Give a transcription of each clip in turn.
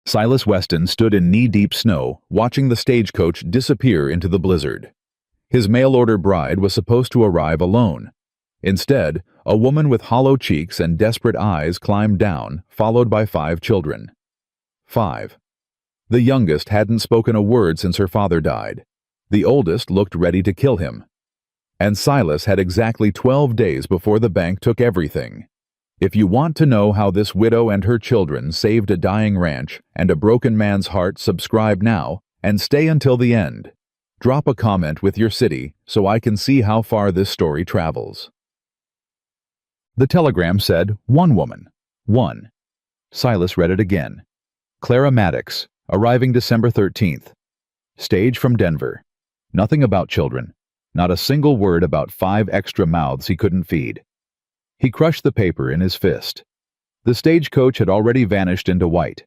Silas Weston stood in knee-deep snow, watching the stagecoach disappear into the blizzard. His mail-order bride was supposed to arrive alone. Instead, a woman with hollow cheeks and desperate eyes climbed down, followed by 5 children. 5. The youngest hadn't spoken a word since her father died. The oldest looked ready to kill him. And Silas had exactly 12 days before the bank took everything. If you want to know how this widow and her children saved a dying ranch and a broken man's heart, subscribe now and stay until the end. Drop a comment with your city so I can see how far this story travels. The telegram said, "One woman. 1." Silas read it again. Clara Maddox, arriving December 13th. Stage from Denver. Nothing about children. Not a single word about 5 extra mouths he couldn't feed. He crushed the paper in his fist. The stagecoach had already vanished into white.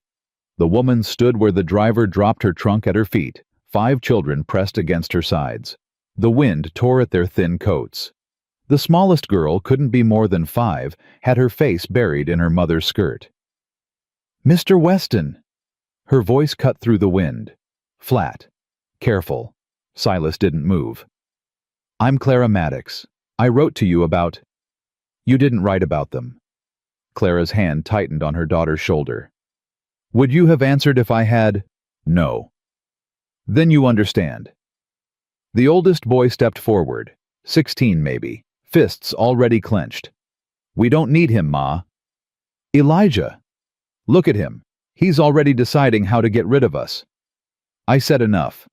The woman stood where the driver dropped her trunk at her feet, 5 children pressed against her sides. The wind tore at their thin coats. The smallest girl, couldn't be more than 5, had her face buried in her mother's skirt. "Mr. Weston!" Her voice cut through the wind. Flat. Careful. Silas didn't move. "I'm Clara Maddox. I wrote to you about—" "You didn't write about them." Clara's hand tightened on her daughter's shoulder. "Would you have answered if I had—" "No." "Then you understand." The oldest boy stepped forward, 16 maybe, fists already clenched. "We don't need him, Ma." "Elijah! Look at him. He's already deciding how to get rid of us." "I said enough."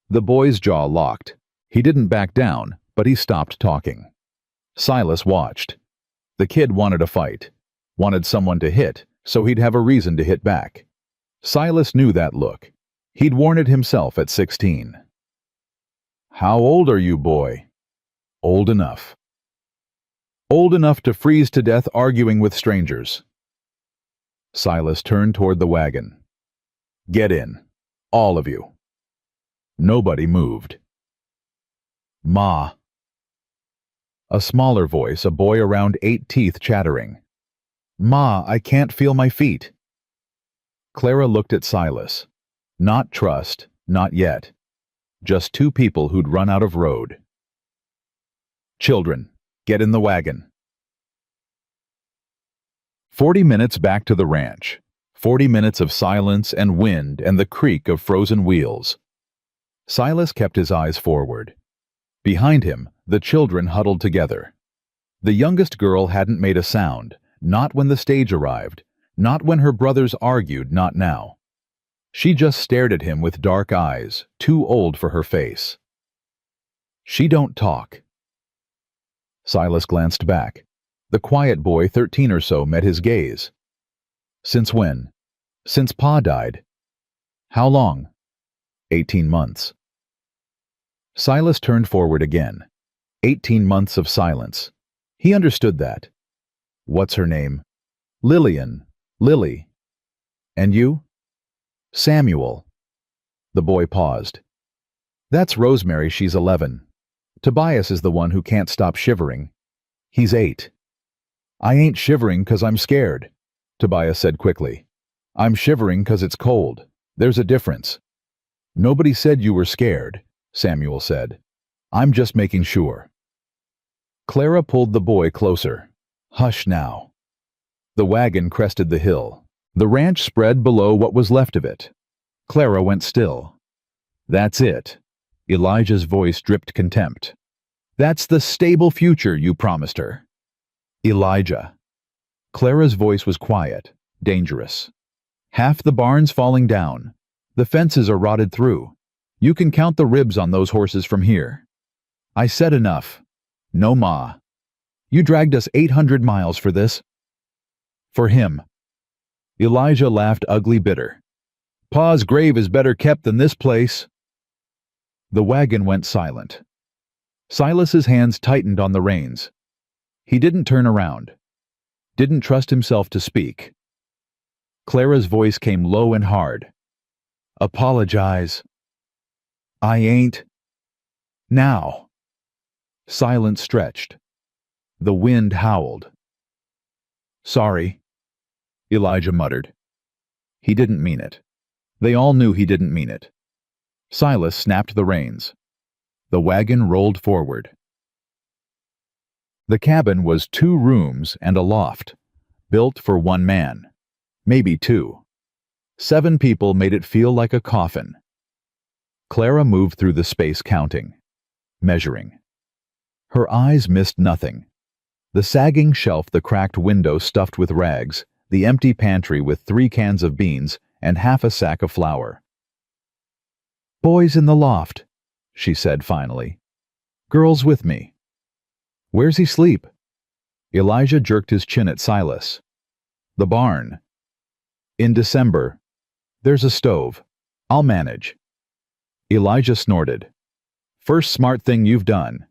The boy's jaw locked. He didn't back down, but he stopped talking. Silas watched. The kid wanted a fight, wanted someone to hit, so he'd have a reason to hit back. Silas knew that look. He'd worn it himself at 16. "How old are you, boy?" "Old enough." "Old enough to freeze to death arguing with strangers." Silas turned toward the wagon. "Get in. All of you." Nobody moved. "Ma." A smaller voice, a boy around 8 teeth chattering. "Ma, I can't feel my feet." Clara looked at Silas. Not trust, not yet. Just 2 people who'd run out of road. "Children, get in the wagon." 40 minutes back to the ranch. 40 minutes of silence and wind and the creak of frozen wheels. Silas kept his eyes forward. Behind him, the children huddled together. The youngest girl hadn't made a sound, not when the stage arrived, not when her brothers argued, not now. She just stared at him with dark eyes, too old for her face. "She don't talk." Silas glanced back. The quiet boy, 13 or so, met his gaze. "Since when?" "Since Pa died." "How long?" 18 months. Silas turned forward again. 18 months of silence. He understood that. "What's her name?" "Lillian. Lily." "And you?" "Samuel." The boy paused. "That's Rosemary, she's 11. Tobias is the one who can't stop shivering. He's 8. "I ain't shivering 'cause I'm scared," Tobias said quickly. "I'm shivering 'cause it's cold. There's a difference." "Nobody said you were scared," Samuel said. "I'm just making sure." Clara pulled the boy closer. "Hush now." The wagon crested the hill. The ranch spread below what was left of it. Clara went still. "That's it." Elijah's voice dripped contempt. "That's the stable future you promised her." "Elijah." Clara's voice was quiet, dangerous. "Half the barn's falling down. The fences are rotted through. You can count the ribs on those horses from here." "I said enough." "No, Ma. You dragged us 800 miles for this." "For him." Elijah laughed ugly bitter. "Pa's grave is better kept than this place." The wagon went silent. Silas's hands tightened on the reins. He didn't turn around. Didn't trust himself to speak. Clara's voice came low and hard. "Apologize." "I ain't." "Now." Silence stretched. The wind howled. "Sorry," Elijah muttered. He didn't mean it. They all knew he didn't mean it. Silas snapped the reins. The wagon rolled forward. The cabin was 2 rooms and a loft, built for 1 man, maybe 2. 7 people made it feel like a coffin. Clara moved through the space counting, measuring. Her eyes missed nothing. The sagging shelf, the cracked window stuffed with rags, the empty pantry with 3 cans of beans and half a sack of flour. "Boys in the loft," she said finally. "Girls with me." "Where's he sleep?" Elijah jerked his chin at Silas. "The barn." "In December. There's a stove. I'll manage." Elijah snorted. "First smart thing you've done."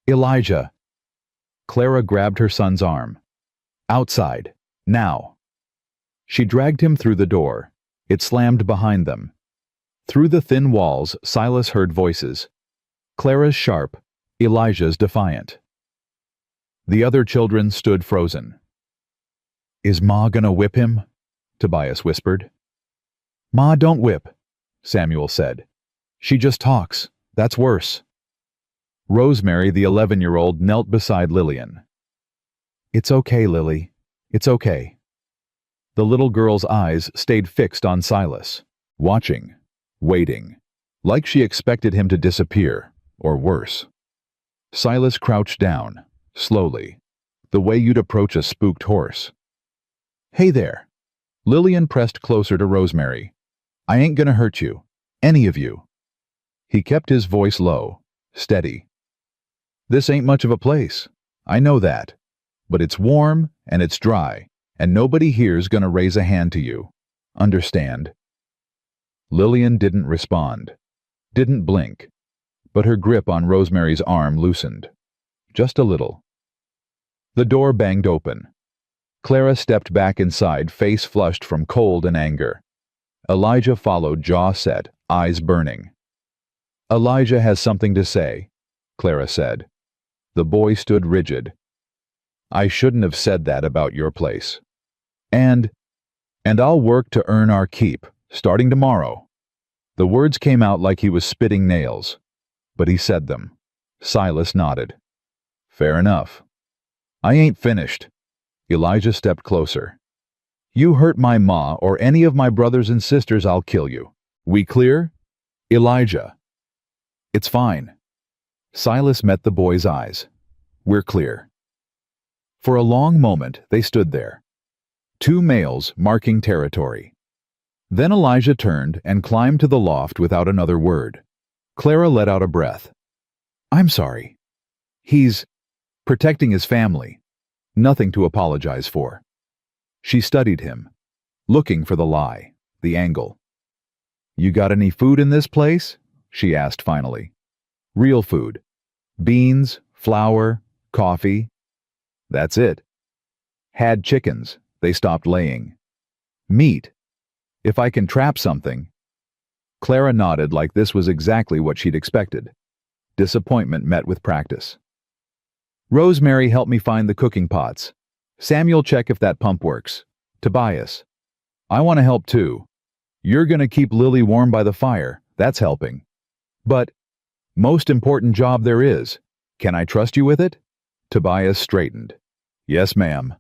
"Elijah." Clara grabbed her son's arm. "Outside. Now." She dragged him through the door. It slammed behind them. Through the thin walls, Silas heard voices. Clara's sharp, Elijah's defiant. The other children stood frozen. "Is Ma gonna whip him?" Tobias whispered. "Ma don't whip," Samuel said. "She just talks. That's worse." Rosemary, the 11-year-old, knelt beside Lillian. "It's okay, Lily. It's okay." The little girl's eyes stayed fixed on Silas, watching, waiting, like she expected him to disappear, or worse. Silas crouched down, slowly, the way you'd approach a spooked horse. "Hey there." Lillian pressed closer to Rosemary. "I ain't gonna hurt you. Any of you." He kept his voice low, steady. "This ain't much of a place. I know that. But it's warm, and it's dry, and nobody here's gonna raise a hand to you. Understand?" Lillian didn't respond, didn't blink, but her grip on Rosemary's arm loosened. Just a little. The door banged open. Clara stepped back inside, face flushed from cold and anger. Elijah followed, jaw set, eyes burning. "Elijah has something to say," Clara said. The boy stood rigid. "I shouldn't have said that about your place. And I'll work to earn our keep, starting tomorrow." The words came out like he was spitting nails, but he said them. Silas nodded. "Fair enough." "I ain't finished." Elijah stepped closer. "You hurt my ma or any of my brothers and sisters, I'll kill you. We clear?" "Elijah." "It's fine." Silas met the boy's eyes. "We're clear." For a long moment they stood there. 2 males marking territory. Then Elijah turned and climbed to the loft without another word. Clara let out a breath. "I'm sorry. He's protecting his family. Nothing to apologize for." She studied him, looking for the lie, the angle. "You got any food in this place?" she asked finally. "Real food. Beans, flour, coffee." "That's it." "Had chickens. They stopped laying." "Meat. If I can trap something." Clara nodded like this was exactly what she'd expected. Disappointment met with practice. "Rosemary, help me find the cooking pots. Samuel, check if that pump works. Tobias. I want to help too. You're gonna keep Lily warm by the fire. That's helping. But, most important job there is. Can I trust you with it?" Tobias straightened. "Yes, ma'am."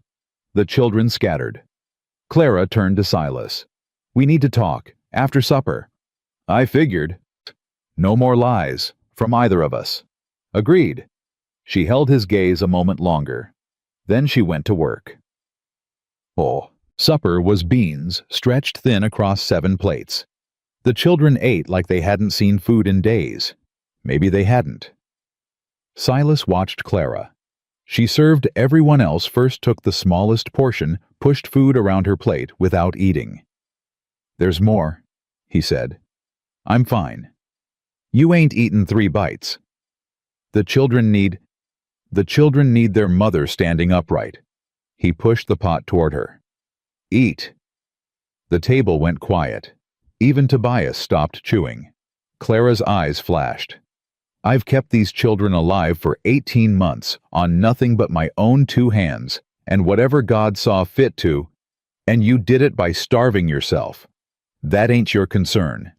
The children scattered. Clara turned to Silas. "We need to talk, after supper." "I figured." "No more lies, from either of us." "Agreed." She held his gaze a moment longer. Then she went to work. Supper was beans stretched thin across 7 plates. The children ate like they hadn't seen food in days. Maybe they hadn't. Silas watched Clara. She served everyone else, first took the smallest portion, pushed food around her plate without eating. "There's more," he said. "I'm fine. You ain't eaten 3 bites. The children need their mother standing upright." He pushed the pot toward her. "Eat." The table went quiet. Even Tobias stopped chewing. Clara's eyes flashed. "I've kept these children alive for 18 months on nothing but my own 2 hands, and whatever God saw fit to, and you did it by starving yourself. That ain't your concern.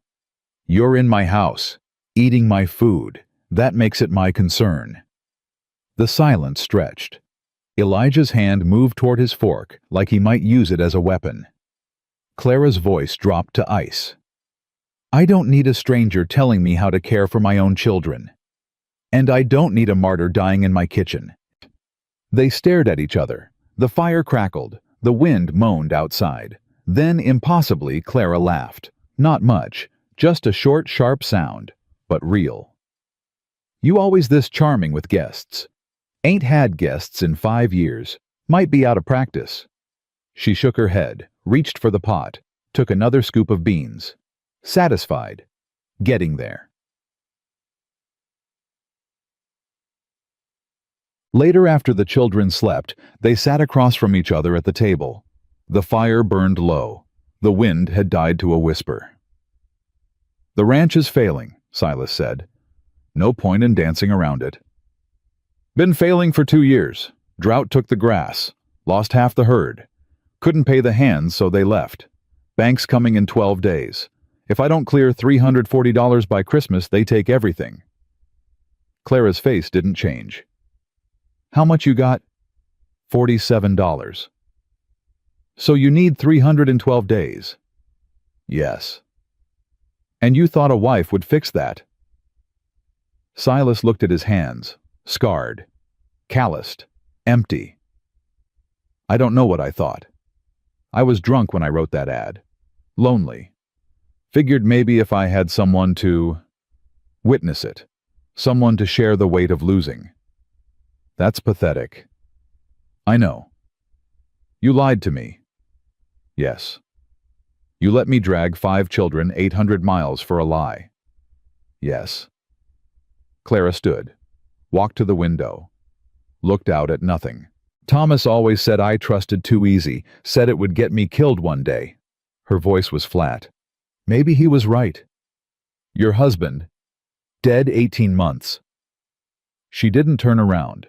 You're in my house, eating my food. That makes it my concern." The silence stretched. Elijah's hand moved toward his fork like he might use it as a weapon. Clara's voice dropped to ice. "I don't need a stranger telling me how to care for my own children. And I don't need a martyr dying in my kitchen." They stared at each other. The fire crackled. The wind moaned outside. Then, impossibly, Clara laughed. Not much, just a short, sharp sound, but real. "You always this charming with guests." "Ain't had guests in 5 years. Might be out of practice." She shook her head, reached for the pot, took another scoop of beans. Satisfied. Getting there. Later, after the children slept, they sat across from each other at the table. The fire burned low. The wind had died to a whisper. "The ranch is failing," Silas said. "No point in dancing around it. Been failing for 2 years. Drought took the grass. Lost half the herd. Couldn't pay the hands, so they left. Bank's coming in 12 days. If I don't clear $340 by Christmas, they take everything." Clara's face didn't change. "How much you got?" $47. "So you need 312 days?" "Yes." "And you thought a wife would fix that?" Silas looked at his hands, scarred, calloused, empty. "I don't know what I thought. I was drunk when I wrote that ad. Lonely. Figured maybe if I had someone to witness it, someone to share the weight of losing." "That's pathetic." "I know." "You lied to me." "Yes." "You let me drag 5 children 800 miles for a lie." "Yes." Clara stood, walked to the window, looked out at nothing. "Thomas always said I trusted too easy, said it would get me killed one day." Her voice was flat. "Maybe he was right. Your husband, dead 18 months. She didn't turn around.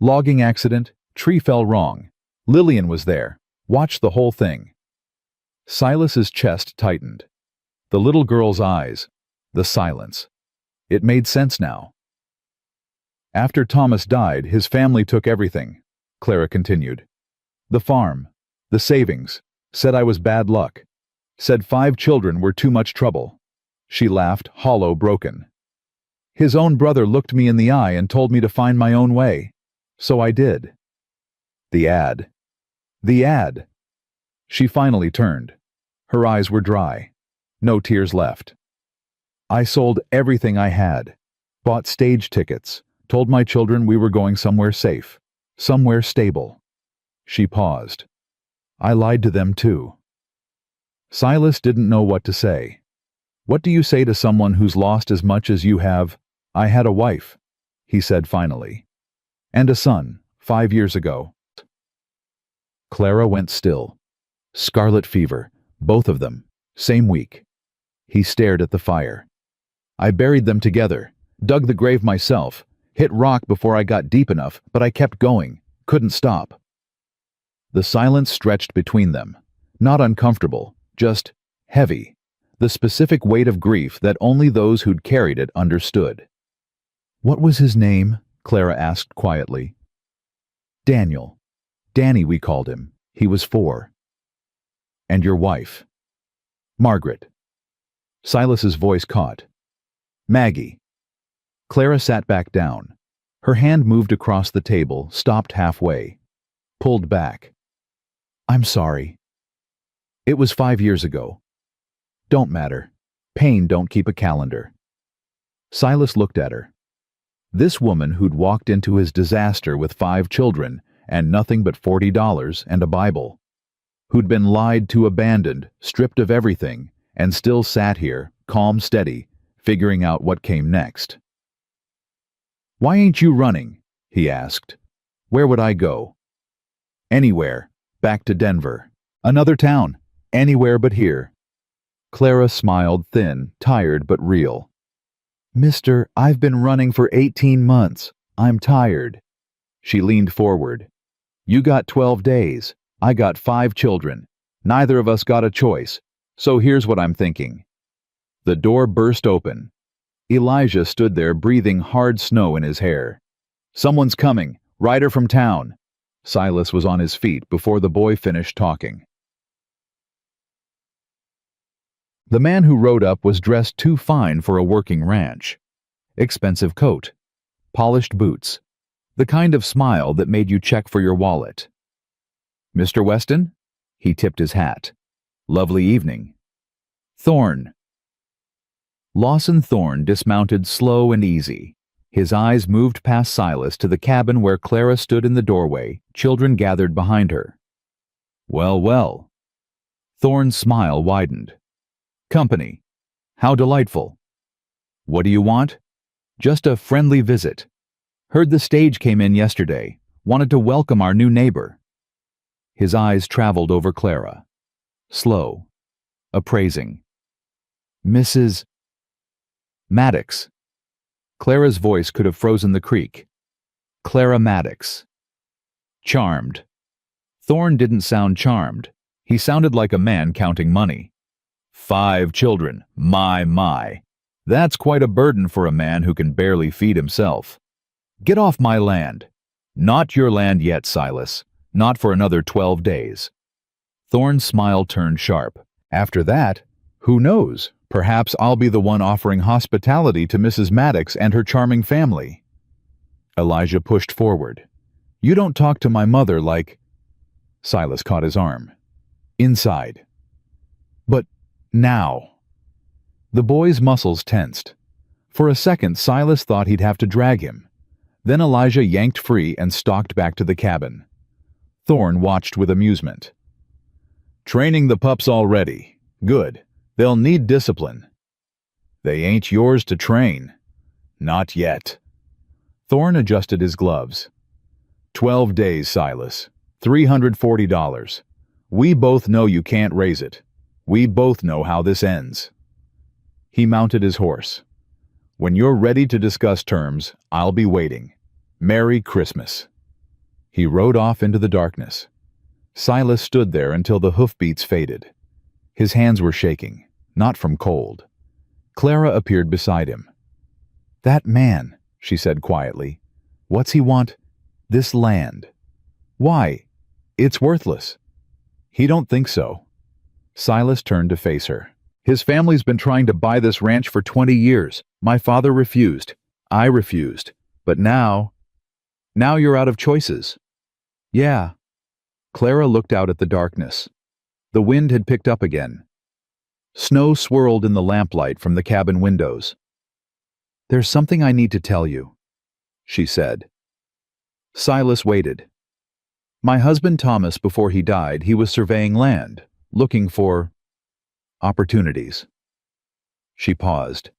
"Logging accident, tree fell wrong. Lillian was there. Watched the whole thing." Silas's chest tightened. The little girl's eyes, the silence. It made sense now. "After Thomas died, his family took everything," Clara continued. "The farm, the savings, said I was bad luck. Said 5 children were too much trouble." She laughed, hollow, broken. "His own brother looked me in the eye and told me to find my own way. So I did." The ad. The ad. She finally turned. Her eyes were dry. No tears left. "I sold everything I had. Bought stage tickets. Told my children we were going somewhere safe. Somewhere stable." She paused. "I lied to them too." Silas didn't know what to say. "What do you say to someone who's lost as much as you have?" "I had a wife," he said finally. "And a son, 5 years ago." Clara went still. Scarlet fever, both of them, same week. He stared at the fire. "I buried them together, dug the grave myself, hit rock before I got deep enough, but I kept going, couldn't stop." The silence stretched between them, not uncomfortable, just heavy, the specific weight of grief that only those who'd carried it understood. "What was his name?" Clara asked quietly. "Daniel. Danny, we called him. He was 4. "And your wife?" "Margaret." Silas's voice caught. "Maggie." Clara sat back down. Her hand moved across the table, stopped halfway. Pulled back. "I'm sorry. It was 5 years ago. Don't matter. Pain don't keep a calendar." Silas looked at her. This woman who'd walked into his disaster with 5 children and nothing but $40 and a Bible. Who'd been lied to, abandoned, stripped of everything, and still sat here, calm, steady, figuring out what came next. "Why ain't you running?" he asked. "Where would I go?" "Anywhere. Back to Denver. Another town. Anywhere but here." Clara smiled, thin, tired but real. "Mister, I've been running for 18 months. I'm tired." She leaned forward. "You got 12 days. I got 5 children. Neither of us got a choice. So here's what I'm thinking. The door burst open. Elijah stood there breathing hard snow in his hair. Someone's coming, rider from town. Silas was on his feet before the boy finished talking. The man who rode up was dressed too fine for a working ranch. Expensive coat, polished boots, the kind of smile that made you check for your wallet. Mr. Weston? He tipped his hat. Lovely evening. Thorne. Lawson Thorne dismounted slow and easy. His eyes moved past Silas to the cabin where Clara stood in the doorway, children gathered behind her. Well, well. Thorne's smile widened. Company. How delightful. What do you want? Just a friendly visit. Heard the stage came in yesterday. Wanted to welcome our new neighbor. His eyes traveled over Clara. Slow. Appraising. Mrs. Maddox. Clara's voice could have frozen the creek. Clara Maddox. Charmed. Thorne didn't sound charmed. He sounded like a man counting money. 5 children. My. That's quite a burden for a man who can barely feed himself. Get off my land. Not your land yet, Silas. Not for another 12 days. Thorne's smile turned sharp. After that, who knows? Perhaps I'll be the one offering hospitality to Mrs. Maddox and her charming family. Elijah pushed forward. You don't talk to my mother like... Silas caught his arm. Inside. But now. The boy's muscles tensed. For a second, Silas thought he'd have to drag him. Then Elijah yanked free and stalked back to the cabin. Thorne watched with amusement. Training the pups already. Good. They'll need discipline. They ain't yours to train. Not yet. Thorne adjusted his gloves. 12 days, Silas. $340. We both know you can't raise it. We both know how this ends. He mounted his horse. When you're ready to discuss terms, I'll be waiting. Merry Christmas. He rode off into the darkness. Silas stood there until the hoofbeats faded. His hands were shaking, not from cold. Clara appeared beside him. That man, she said quietly. What's he want? This land. Why? It's worthless. He don't think so. Silas turned to face her. His family's been trying to buy this ranch for 20 years. My father refused. I refused. But now you're out of choices. Yeah. Clara looked out at the darkness. The wind had picked up again. Snow swirled in the lamplight from the cabin windows. There's something I need to tell you, she said. Silas waited. My husband Thomas, before he died, he was surveying land, looking for opportunities. She paused.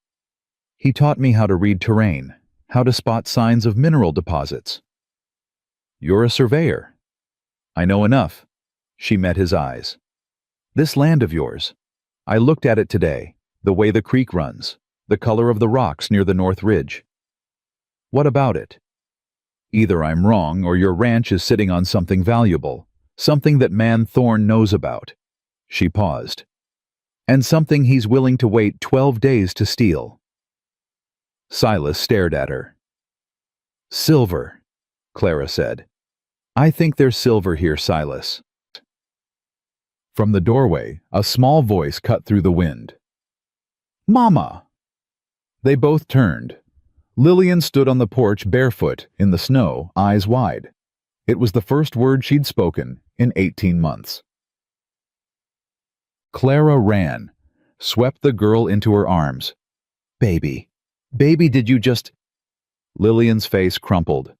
He taught me how to read terrain, how to spot signs of mineral deposits. You're a surveyor. I know enough. She met his eyes. This land of yours. I looked at it today, the way the creek runs, the color of the rocks near the North Ridge. What about it? Either I'm wrong or your ranch is sitting on something valuable, something that man Thorne knows about. She paused. And something he's willing to wait 12 days to steal. Silas stared at her. Silver, Clara said. I think there's silver here, Silas. From the doorway, a small voice cut through the wind. Mama! They both turned. Lillian stood on the porch barefoot, in the snow, eyes wide. It was the first word she'd spoken in 18 months. Clara ran, swept the girl into her arms. Baby, did you just... Lillian's face crumpled.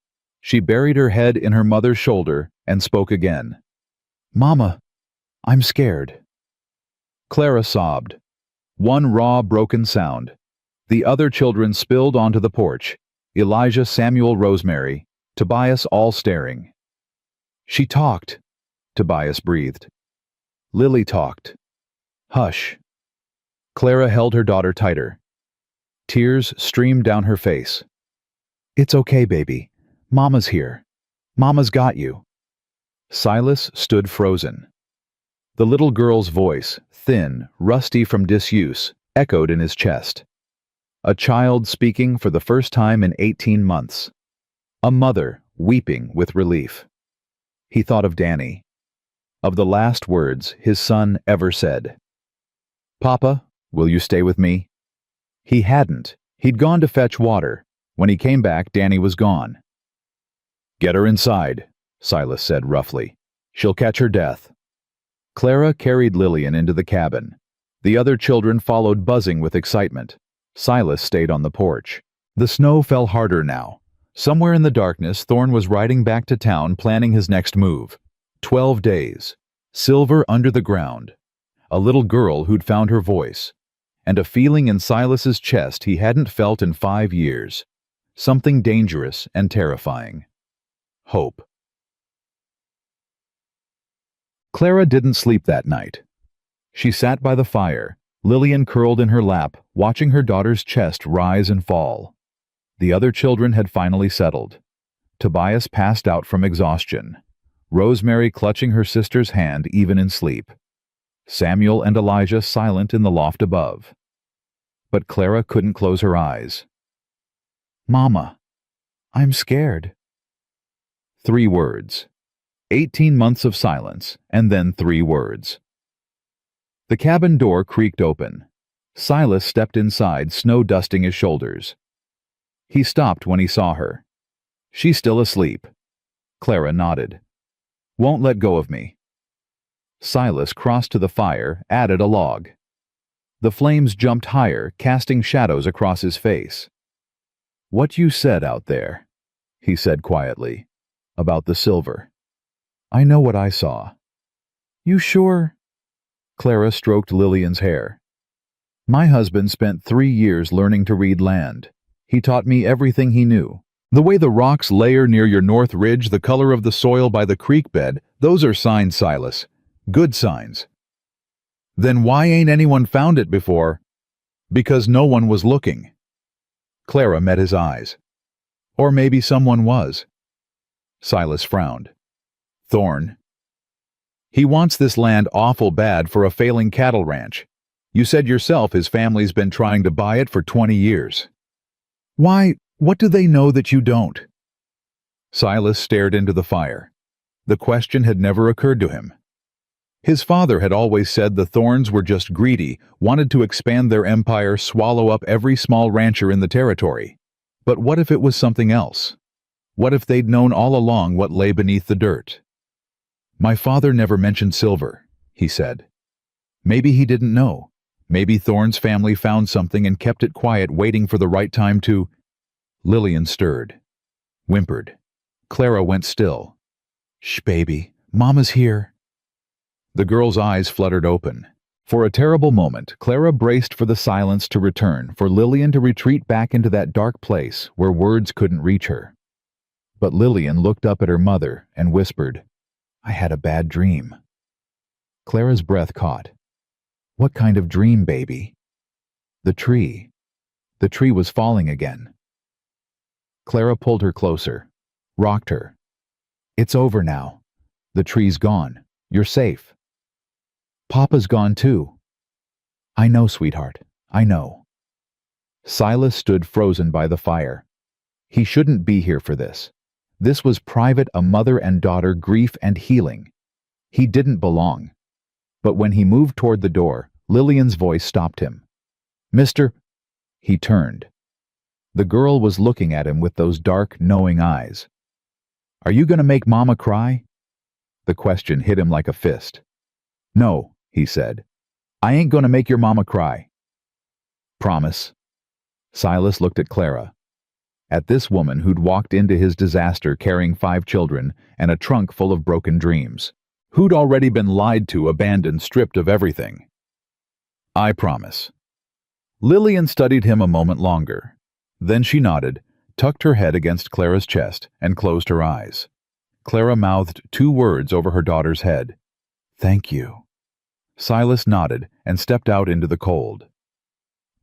She buried her head in her mother's shoulder and spoke again. Mama, I'm scared. Clara sobbed. One raw, broken sound. The other children spilled onto the porch. Elijah, Samuel, Rosemary, Tobias all staring. She talked, Tobias breathed. Lily talked. Hush. Clara held her daughter tighter. Tears streamed down her face. It's okay, baby. Mama's here. Mama's got you. Silas stood frozen. The little girl's voice, thin, rusty from disuse, echoed in his chest. A child speaking for the first time in 18 months. A mother weeping with relief. He thought of Danny. Of the last words his son ever said. "Papa, will you stay with me?" He hadn't. He'd gone to fetch water. When he came back, Danny was gone. "Get her inside," Silas said roughly. "She'll catch her death." Clara carried Lillian into the cabin. The other children followed, buzzing with excitement. Silas stayed on the porch. The snow fell harder now. Somewhere in the darkness, Thorne was riding back to town, planning his next move. 12 days. Silver under the ground. A little girl who'd found her voice. And a feeling in Silas's chest he hadn't felt in 5 years. Something dangerous and terrifying. Hope. Clara didn't sleep that night. She sat by the fire, Lillian curled in her lap, watching her daughter's chest rise and fall. The other children had finally settled. Tobias passed out from exhaustion. Rosemary clutching her sister's hand even in sleep. Samuel and Elijah silent in the loft above. But Clara couldn't close her eyes. "Mama, I'm scared." 3 words. 18 months of silence, and then 3 words. The cabin door creaked open. Silas stepped inside, snow dusting his shoulders. He stopped when he saw her. "She's still asleep." Clara nodded. "Won't let go of me." Silas crossed to the fire, added a log. The flames jumped higher, casting shadows across his face. "What you said out there," he said quietly, "about the silver. I know what I saw." "You sure?" Clara stroked Lillian's hair. "My husband spent 3 years learning to read land. He taught me everything he knew. The way the rocks layer near your north ridge, the color of the soil by the creek bed, those are signs, Silas. Good signs." "Then why ain't anyone found it before?" "Because no one was looking." Clara met his eyes. "Or maybe someone was." Silas frowned. "Thorne. He wants this land awful bad for a failing cattle ranch. You said yourself his family's been trying to buy it for 20 years. Why, what do they know that you don't?" Silas stared into the fire. The question had never occurred to him. His father had always said the Thornes were just greedy, wanted to expand their empire, swallow up every small rancher in the territory. But what if it was something else? What if they'd known all along what lay beneath the dirt? "My father never mentioned silver," he said. Maybe he didn't know. Maybe Thorne's family found something and kept it quiet, waiting for the right time to... Lillian stirred. Whimpered. Clara went still. "Shh, baby. Mama's here." The girl's eyes fluttered open. For a terrible moment, Clara braced for the silence to return, for Lillian to retreat back into that dark place where words couldn't reach her. But Lillian looked up at her mother and whispered, "I had a bad dream." Clara's breath caught. "What kind of dream, baby?" "The tree. The tree was falling again." Clara pulled her closer, rocked her. "It's over now. The tree's gone. You're safe." "Papa's gone too." "I know, sweetheart. I know." Silas stood frozen by the fire. He shouldn't be here for this. This was private, a mother and daughter grief and healing. He didn't belong. But when he moved toward the door, Lillian's voice stopped him. "Mr." He turned. The girl was looking at him with those dark, knowing eyes. "Are you going to make Mama cry?" The question hit him like a fist. "No," he said. "I ain't going to make your mama cry." "Promise." Silas looked at Clara. At this woman who'd walked into his disaster carrying 5 children and a trunk full of broken dreams. Who'd already been lied to, abandoned, stripped of everything. "I promise." Lillian studied him a moment longer. Then she nodded, tucked her head against Clara's chest, and closed her eyes. Clara mouthed 2 words over her daughter's head. "Thank you." Silas nodded and stepped out into the cold.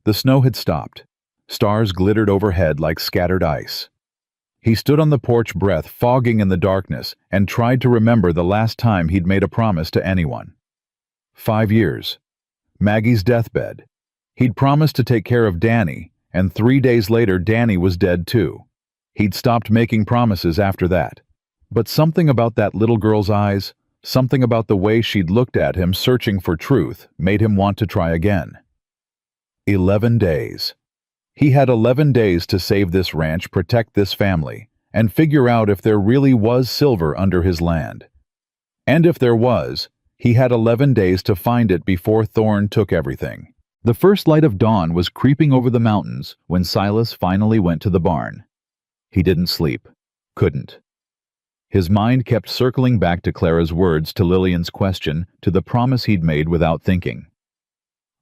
The snow had stopped. Stars glittered overhead like scattered ice. He stood on the porch, breath fogging in the darkness, and tried to remember the last time he'd made a promise to anyone. 5 years. Maggie's deathbed. He'd promised to take care of Danny, and 3 days later Danny was dead too. He'd stopped making promises after that. But something about that little girl's eyes, something about the way she'd looked at him searching for truth, made him want to try again. 11 days. He had 11 days to save this ranch, protect this family, and figure out if there really was silver under his land. And if there was, he had 11 days to find it before Thorn took everything. The first light of dawn was creeping over the mountains when Silas finally went to the barn. He didn't sleep. Couldn't. His mind kept circling back to Clara's words, to Lillian's question, to the promise he'd made without thinking.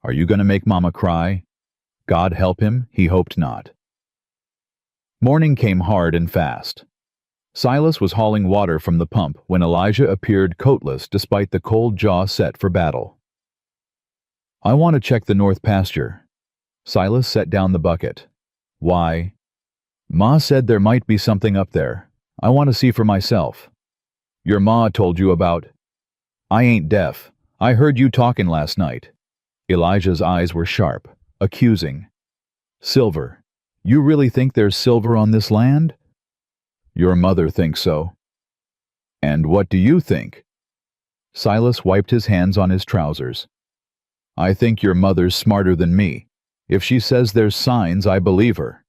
Are you going to make Mama cry? God help him, he hoped not. Morning came hard and fast. Silas was hauling water from the pump when Elijah appeared coatless despite the cold jaw set for battle. I want to check the north pasture. Silas set down the bucket. Why? Ma said there might be something up there. I want to see for myself. Your ma told you about... I ain't deaf. I heard you talking last night. Elijah's eyes were sharp, accusing. Silver. You really think there's silver on this land? Your mother thinks so. And what do you think? Silas wiped his hands on his trousers. I think your mother's smarter than me. If she says there's signs, I believe her.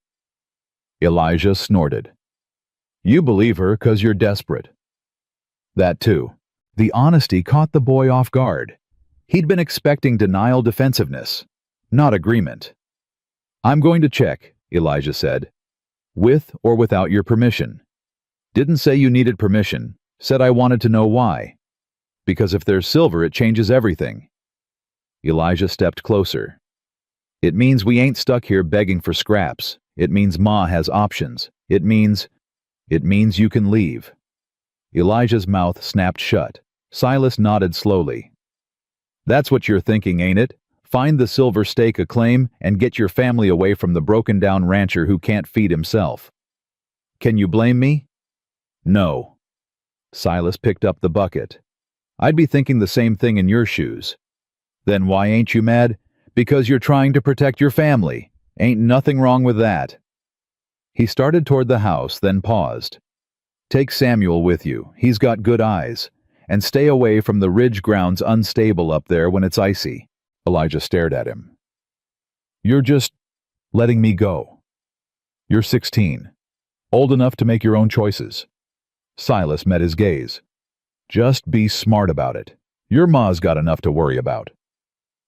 Elijah snorted. You believe her 'cause you're desperate. That too. The honesty caught the boy off guard. He'd been expecting denial, defensiveness, not agreement. I'm going to check, Elijah said. With or without your permission. Didn't say you needed permission, said I wanted to know why. Because if there's silver, it changes everything. Elijah stepped closer. It means we ain't stuck here begging for scraps. It means Ma has options. It means you can leave. Elijah's mouth snapped shut. Silas nodded slowly. That's what you're thinking, ain't it? Find the silver, stake a claim, and get your family away from the broken-down rancher who can't feed himself. Can you blame me? No. Silas picked up the bucket. I'd be thinking the same thing in your shoes. Then why ain't you mad? Because you're trying to protect your family. Ain't nothing wrong with that. He started toward the house, then paused. Take Samuel with you. He's got good eyes. And stay away from the ridge grounds, unstable up there when it's icy. Elijah stared at him. You're just letting me go. You're 16. Old enough to make your own choices. Silas met his gaze. Just be smart about it. Your ma's got enough to worry about.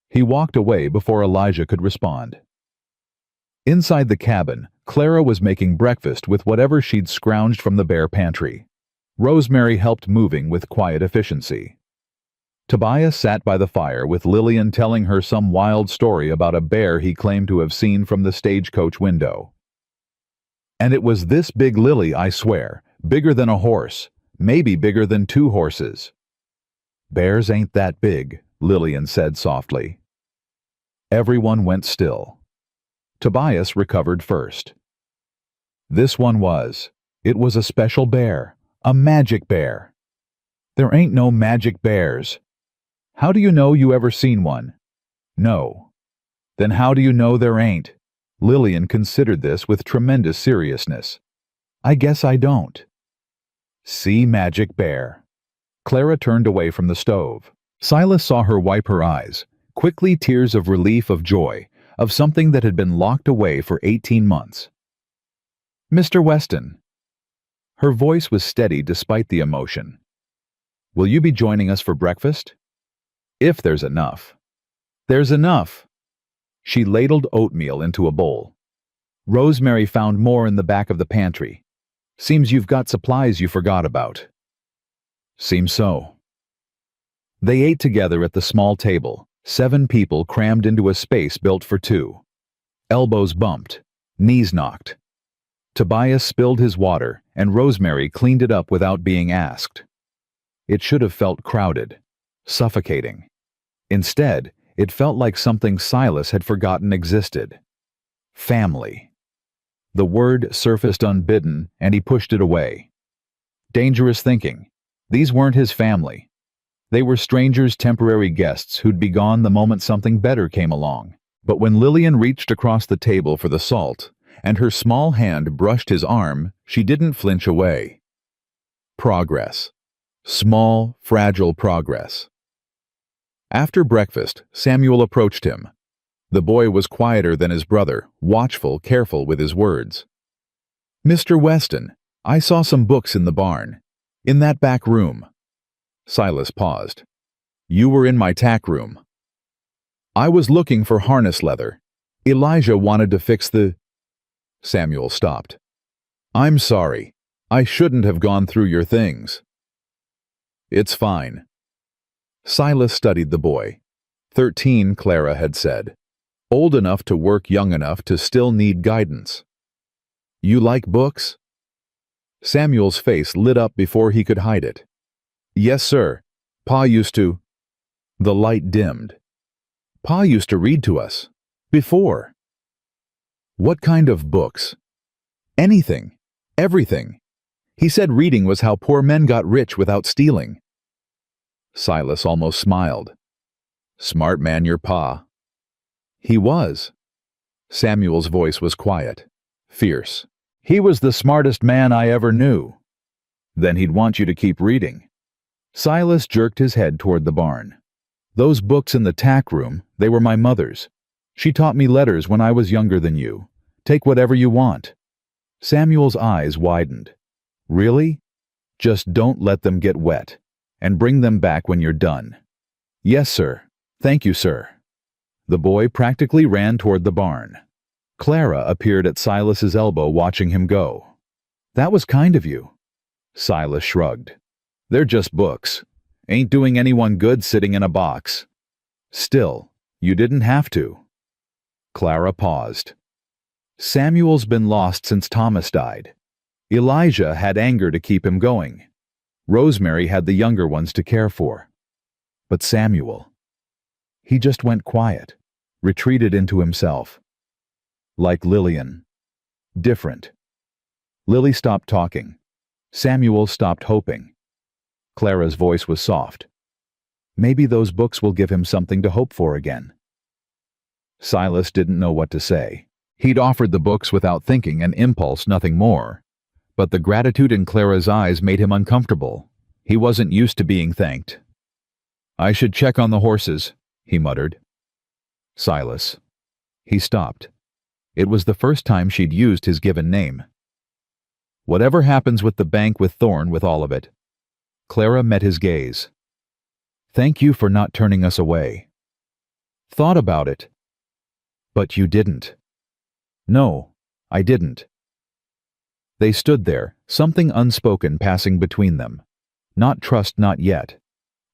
He walked away before Elijah could respond. Inside the cabin, Clara was making breakfast with whatever she'd scrounged from the bare pantry. Rosemary helped moving with quiet efficiency. Tobias sat by the fire with Lillian telling her some wild story about a bear he claimed to have seen from the stagecoach window. And it was this big Lily, I swear, bigger than a horse, maybe bigger than 2 horses. Bears ain't that big, Lillian said softly. Everyone went still. Tobias recovered first. This one was. It was a special bear, a magic bear. There ain't no magic bears. How do you know you ever seen one? No. Then how do you know there ain't? Lillian considered this with tremendous seriousness. I guess I don't. See magic bear. Clara turned away from the stove. Silas saw her wipe her eyes, quickly tears of relief, of joy, of something that had been locked away for 18 months. Mr. Weston. Her voice was steady despite the emotion. Will you be joining us for breakfast? If there's enough. There's enough. She ladled oatmeal into a bowl. Rosemary found more in the back of the pantry. Seems you've got supplies you forgot about. Seems so. They ate together at the small table, 7 people crammed into a space built for 2. Elbows bumped, knees knocked. Tobias spilled his water, and Rosemary cleaned it up without being asked. It should have felt crowded, suffocating. Instead, it felt like something Silas had forgotten existed. Family. The word surfaced unbidden, and he pushed it away. Dangerous thinking. These weren't his family. They were strangers, temporary guests who'd be gone the moment something better came along. But when Lillian reached across the table for the salt, and her small hand brushed his arm, she didn't flinch away. Progress. Small, fragile progress. After breakfast, Samuel approached him. The boy was quieter than his brother, watchful, careful with his words. "Mr. Weston, I saw some books in the barn. In that back room." Silas paused. "You were in my tack room." "I was looking for harness leather. Elijah wanted to fix the—" Samuel stopped. "I'm sorry. I shouldn't have gone through your things." "It's fine." Silas studied the boy. 13, Clara had said. Old enough to work, young enough to still need guidance. "You like books?" Samuel's face lit up before he could hide it. "Yes, sir. Pa used to—" The light dimmed. "Pa used to read to us. Before." "What kind of books?" "Anything. Everything. He said reading was how poor men got rich without stealing." Silas almost smiled. "Smart man, your pa." "He was." Samuel's voice was quiet, fierce. "He was the smartest man I ever knew." "Then he'd want you to keep reading." Silas jerked his head toward the barn. "Those books in the tack room, they were my mother's. She taught me letters when I was younger than you. Take whatever you want." Samuel's eyes widened. "Really? Just don't let them get wet. And bring them back when you're done." "Yes, sir. Thank you, sir." The boy practically ran toward the barn. Clara appeared at Silas's elbow watching him go. "That was kind of you." Silas shrugged. "They're just books. Ain't doing anyone good sitting in a box." "Still, you didn't have to." Clara paused. "Samuel's been lost since Thomas died. Elijah had anger to keep him going. Rosemary had the younger ones to care for. But Samuel, he just went quiet, retreated into himself. Like Lillian. Different." Lily stopped talking. Samuel stopped hoping. Clara's voice was soft. "Maybe those books will give him something to hope for again." Silas didn't know what to say. He'd offered the books without thinking, an impulse, nothing more. But the gratitude in Clara's eyes made him uncomfortable. He wasn't used to being thanked. "I should check on the horses," he muttered. "Silas." He stopped. It was the first time she'd used his given name. "Whatever happens with the bank with Thorne, with all of it." Clara met his gaze. "Thank you for not turning us away." "Thought about it." "But you didn't." "No, I didn't." They stood there, something unspoken passing between them. Not trust, not yet,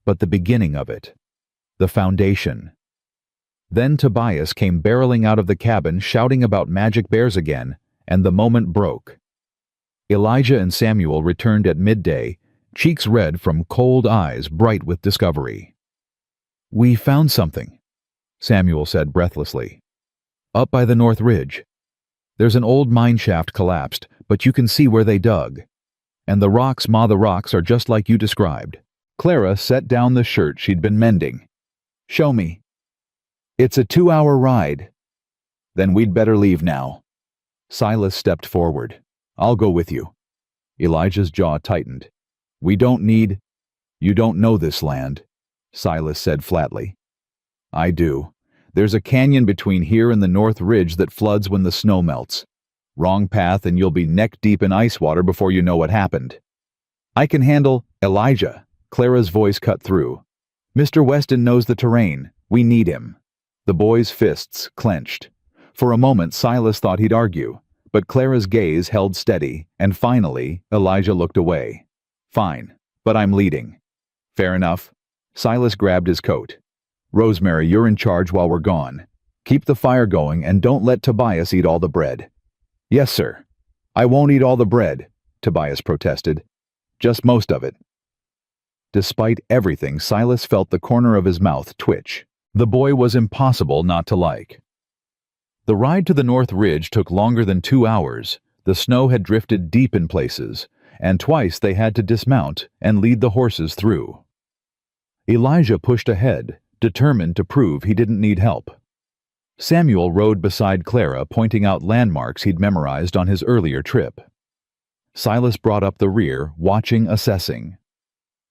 but the beginning of it. The foundation. Then Tobias came barreling out of the cabin shouting about magic bears again, and the moment broke. Elijah and Samuel returned at midday, cheeks red from cold eyes bright with discovery. "We found something," Samuel said breathlessly. "Up by the North Ridge. There's an old mine shaft collapsed, but you can see where they dug. And the rocks, the rocks are just like you described." Clara set down the shirt she'd been mending. "Show me." "It's a 2-hour ride." "Then we'd better leave now." Silas stepped forward. "I'll go with you." Elijah's jaw tightened. "We don't need—" "You don't know this land," Silas said flatly. "I do. There's a canyon between here and the North Ridge that floods when the snow melts. Wrong path and you'll be neck-deep in ice water before you know what happened." "I can handle—" "Elijah," Clara's voice cut through. "Mr. Weston knows the terrain. We need him." The boy's fists clenched. For a moment Silas thought he'd argue, but Clara's gaze held steady, and finally Elijah looked away. "Fine, but I'm leading." "Fair enough." Silas grabbed his coat. "Rosemary, you're in charge while we're gone. Keep the fire going and don't let Tobias eat all the bread." "Yes, sir." "I won't eat all the bread," Tobias protested. "Just most of it." Despite everything, Silas felt the corner of his mouth twitch. The boy was impossible not to like. The ride to the North Ridge took longer than 2 hours. The snow had drifted deep in places, and twice they had to dismount and lead the horses through. Elijah pushed ahead, determined to prove he didn't need help. Samuel rode beside Clara, pointing out landmarks he'd memorized on his earlier trip. Silas brought up the rear, watching, assessing.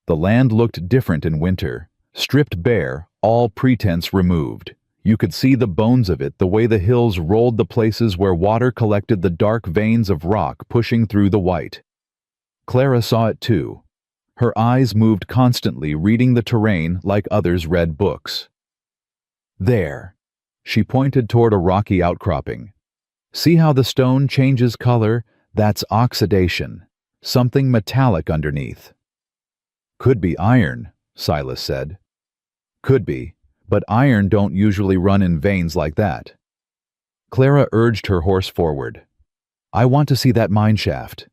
The land looked different in winter, stripped bare, all pretense removed. You could see the bones of it, the way the hills rolled, the places where water collected, the dark veins of rock pushing through the white. Clara saw it too. Her eyes moved constantly, reading the terrain like others read books. There. She pointed toward a rocky outcropping. See how the stone changes color? That's oxidation. Something metallic underneath. Could be iron, Silas said. Could be, but iron don't usually run in veins like that. Clara urged her horse forward. I want to see that mine shaft.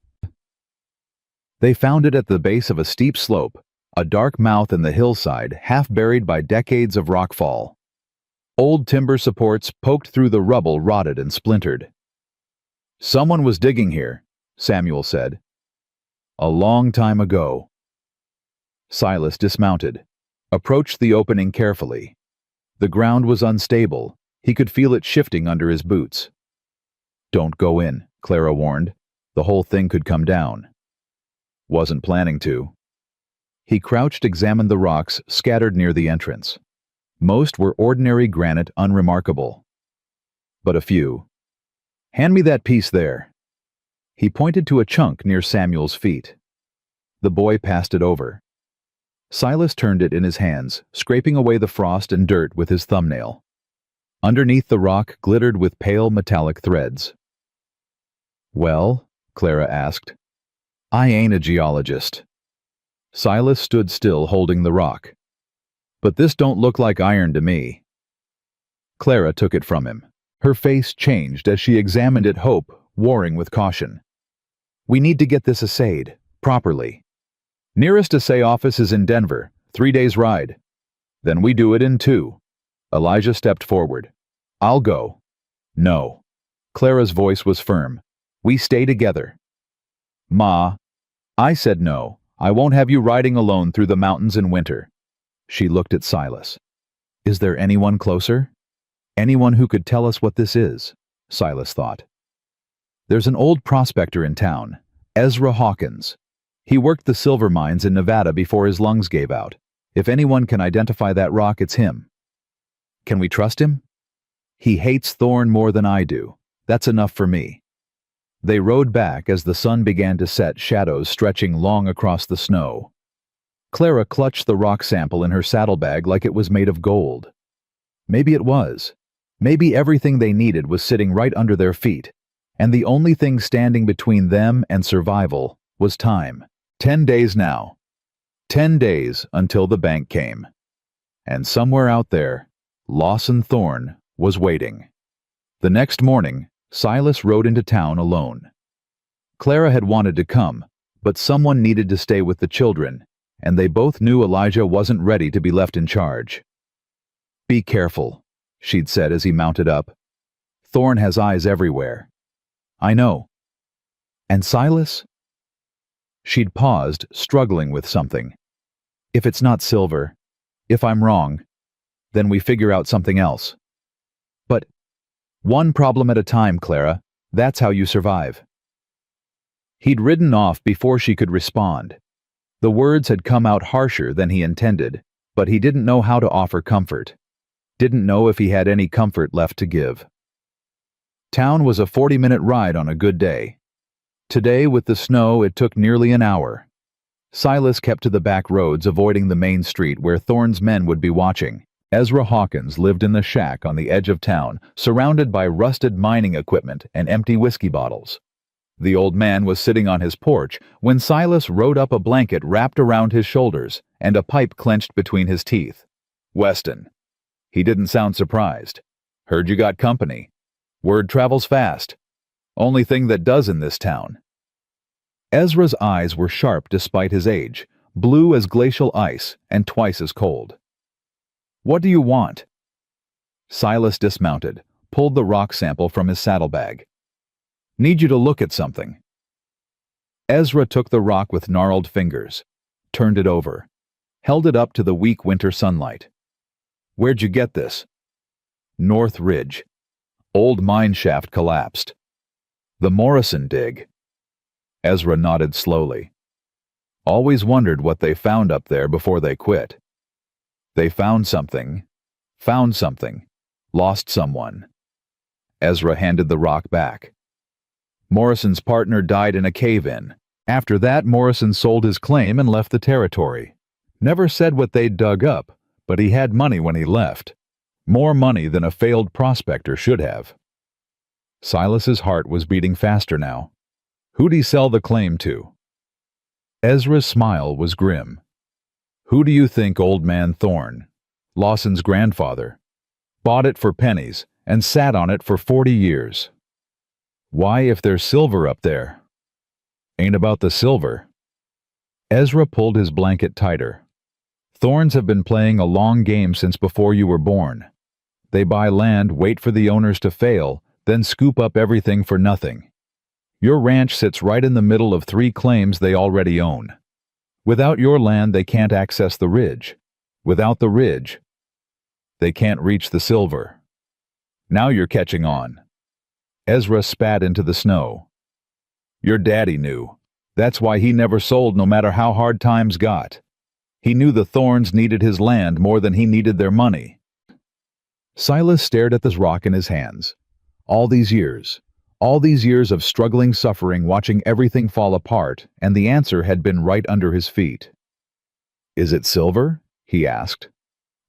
They found it at the base of a steep slope, a dark mouth in the hillside, half buried by decades of rockfall. Old timber supports poked through the rubble, rotted and splintered. Someone was digging here, Samuel said. A long time ago. Silas dismounted, approached the opening carefully. The ground was unstable. He could feel it shifting under his boots. Don't go in, Clara warned. The whole thing could come down. Wasn't planning to. He crouched, examined the rocks scattered near the entrance. Most were ordinary granite, unremarkable. But a few. Hand me that piece there. He pointed to a chunk near Samuel's feet. The boy passed it over. Silas turned it in his hands, scraping away the frost and dirt with his thumbnail. Underneath, the rock glittered with pale metallic threads. Well? Clara asked. I ain't a geologist. Silas stood still, holding the rock. But this don't look like iron to me. Clara took it from him. Her face changed as she examined it, hope warring with caution. We need to get this assayed, properly. Nearest assay office is in Denver, 3 days' ride. Then we do it in 2. Elijah stepped forward. I'll go. No. Clara's voice was firm. We stay together. Ma. I said no. I won't have you riding alone through the mountains in winter. She looked at Silas. Is there anyone closer? Anyone who could tell us what this is, Silas thought. There's an old prospector in town, Ezra Hawkins. He worked the silver mines in Nevada before his lungs gave out. If anyone can identify that rock, it's him. Can we trust him? He hates Thorn more than I do. That's enough for me. They rode back as the sun began to set, shadows stretching long across the snow. Clara clutched the rock sample in her saddlebag like it was made of gold. Maybe it was. Maybe everything they needed was sitting right under their feet, and the only thing standing between them and survival was time. 10 days now. 10 days until the bank came. And somewhere out there, Lawson Thorn was waiting. The next morning, Silas rode into town alone. Clara had wanted to come, but someone needed to stay with the children, and they both knew Elijah wasn't ready to be left in charge. Be careful, she'd said as he mounted up. Thorn has eyes everywhere. I know. And Silas? She'd paused, struggling with something. If it's not silver, if I'm wrong, then we figure out something else. But one problem at a time, Clara. That's how you survive. He'd ridden off before she could respond. The words had come out harsher than he intended, but he didn't know how to offer comfort. Didn't know if he had any comfort left to give. Town was a 40-minute ride on a good day. Today, with the snow, it took nearly an hour. Silas kept to the back roads, avoiding the main street where Thorn's men would be watching. Ezra Hawkins lived in the shack on the edge of town, surrounded by rusted mining equipment and empty whiskey bottles. The old man was sitting on his porch when Silas rode up, a blanket wrapped around his shoulders and a pipe clenched between his teeth. Weston. He didn't sound surprised. Heard you got company. Word travels fast. Only thing that does in this town. Ezra's eyes were sharp despite his age, blue as glacial ice and twice as cold. What do you want? Silas dismounted, pulled the rock sample from his saddlebag. Need you to look at something. Ezra took the rock with gnarled fingers, turned it over. held it up to the weak winter sunlight. "Where'd you get this?" "North Ridge. Old mine shaft collapsed." "The Morrison dig." Ezra nodded slowly. "Always wondered what they found up there before they quit." "They found something, lost someone." Ezra handed the rock back. "Morrison's partner died in a cave-in. After that, Morrison sold his claim and left the territory. Never said what they'd dug up, but he had money when he left. More money than a failed prospector should have." Silas's heart was beating faster now. "Who'd he sell the claim to?" Ezra's smile was grim. "Who do you think Old Man Thorne, Lawson's grandfather, bought it for pennies and sat on it for 40 years. Why, if there's silver up there?" "Ain't about the silver." Ezra pulled his blanket tighter. "Thorns have been playing a long game since before you were born. They buy land, wait for the owners to fail, then scoop up everything for nothing. Your ranch sits right in the middle of 3 claims they already own. Without your land, they can't access the ridge. Without the ridge, they can't reach the silver. Now you're catching on." Ezra spat into the snow. "Your daddy knew. That's why he never sold no matter how hard times got. He knew the Thorns needed his land more than he needed their money." Silas stared at this rock in his hands. All these years of struggling suffering, watching everything fall apart, and the answer had been right under his feet. "Is it silver?" he asked.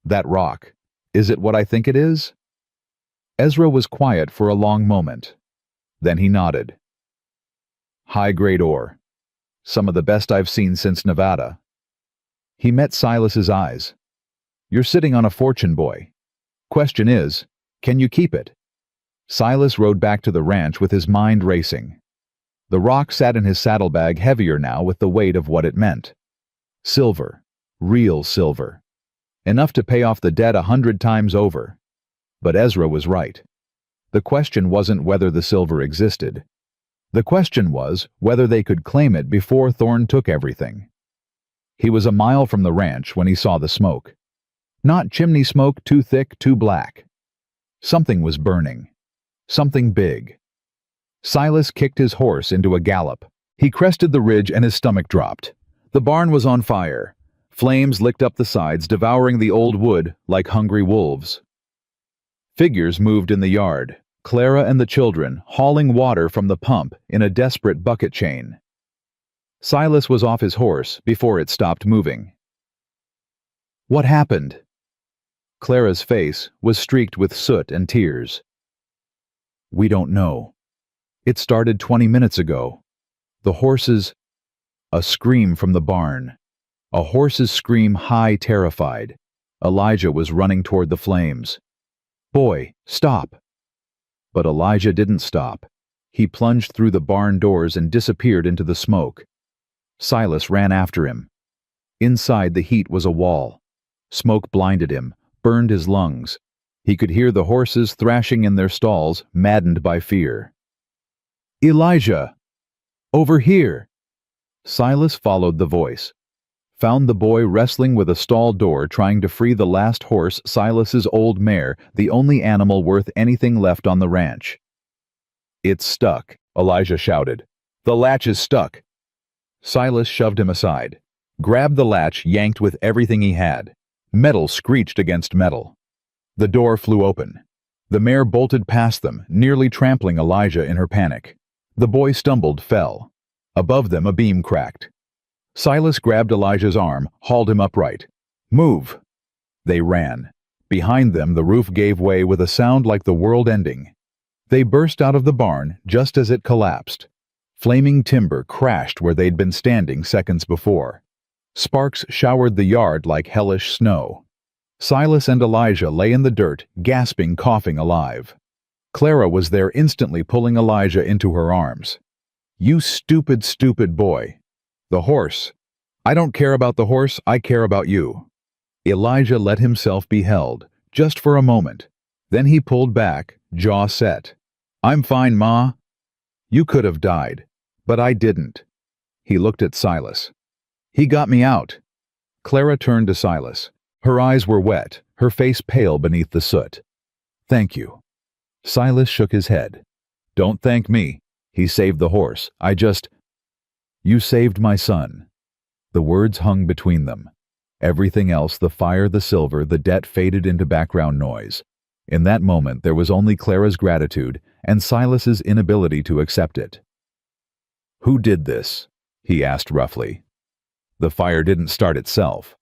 "That rock, is it what I think it is?" Ezra was quiet for a long moment. Then he nodded. "High-grade ore. Some of the best I've seen since Nevada." He met Silas's eyes. "You're sitting on a fortune, boy. Question is, can you keep it?" Silas rode back to the ranch with his mind racing. The rock sat in his saddlebag heavier now with the weight of what it meant. Silver. Real silver. Enough to pay off the debt 100 times over. But Ezra was right. The question wasn't whether the silver existed. The question was whether they could claim it before Thorne took everything. He was a mile from the ranch when he saw the smoke. Not chimney smoke too thick, too black. Something was burning. Something big. Silas kicked his horse into a gallop. He crested the ridge and his stomach dropped. The barn was on fire. Flames licked up the sides, devouring the old wood like hungry wolves. Figures moved in the yard, Clara and the children hauling water from the pump in a desperate bucket chain. Silas was off his horse before it stopped moving. "What happened?" Clara's face was streaked with soot and tears. "We don't know. It started 20 minutes ago. The horses—" A scream from the barn. A horse's scream, high, terrified. Elijah was running toward the flames. "Boy, stop!" But Elijah didn't stop. He plunged through the barn doors and disappeared into the smoke. Silas ran after him. Inside, the heat was a wall. Smoke blinded him, burned his lungs. He could hear the horses thrashing in their stalls, maddened by fear. "Elijah! Over here!" Silas followed the voice. Found the boy wrestling with a stall door trying to free the last horse, Silas's old mare, the only animal worth anything left on the ranch. "It's stuck," Elijah shouted. "The latch is stuck." Silas shoved him aside. Grabbed the latch, yanked with everything he had. Metal screeched against metal. The door flew open. The mare bolted past them, nearly trampling Elijah in her panic. The boy stumbled, fell. Above them, a beam cracked. Silas grabbed Elijah's arm, hauled him upright. "Move!" They ran. Behind them, the roof gave way with a sound like the world ending. They burst out of the barn just as it collapsed. Flaming timber crashed where they'd been standing seconds before. Sparks showered the yard like hellish snow. Silas and Elijah lay in the dirt, gasping, coughing, alive. Clara was there instantly, pulling Elijah into her arms. "You stupid, stupid boy. The horse. I don't care about the horse, I care about you." Elijah let himself be held, just for a moment. Then he pulled back, jaw set. "I'm fine, Ma." "You could have died, but I didn't." He looked at Silas. "He got me out." Clara turned to Silas. Her eyes were wet, her face pale beneath the soot. "Thank you." Silas shook his head. "Don't thank me. He saved the horse. You saved my son." The words hung between them. Everything else, the fire, the silver, the debt, faded into background noise. In that moment there was only Clara's gratitude and Silas's inability to accept it. "Who did this?" he asked roughly. "The fire didn't start itself."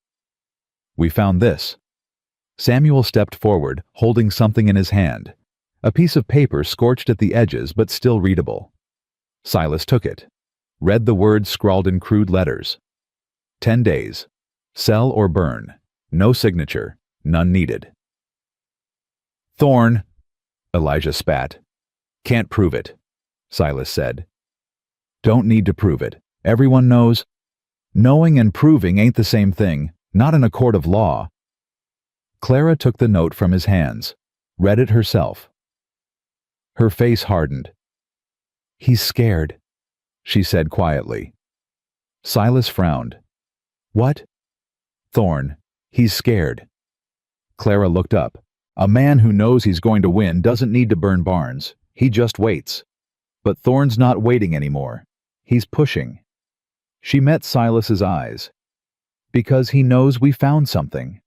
"We found this." Samuel stepped forward, holding something in his hand. A piece of paper scorched at the edges but still readable. Silas took it, read the words scrawled in crude letters. 10 days. Sell or burn. No signature. None needed. "Thorn," Elijah spat. "Can't prove it," Silas said. "Don't need to prove it. Everyone knows." "Knowing and proving ain't the same thing, not in a court of law." Clara took the note from his hands, read it herself. Her face hardened. "He's scared," she said quietly. Silas frowned. "What?" "Thorn. He's scared." Clara looked up. "A man who knows he's going to win doesn't need to burn barns. He just waits. But Thorn's not waiting anymore. He's pushing." She met Silas's eyes. "Because he knows we found something."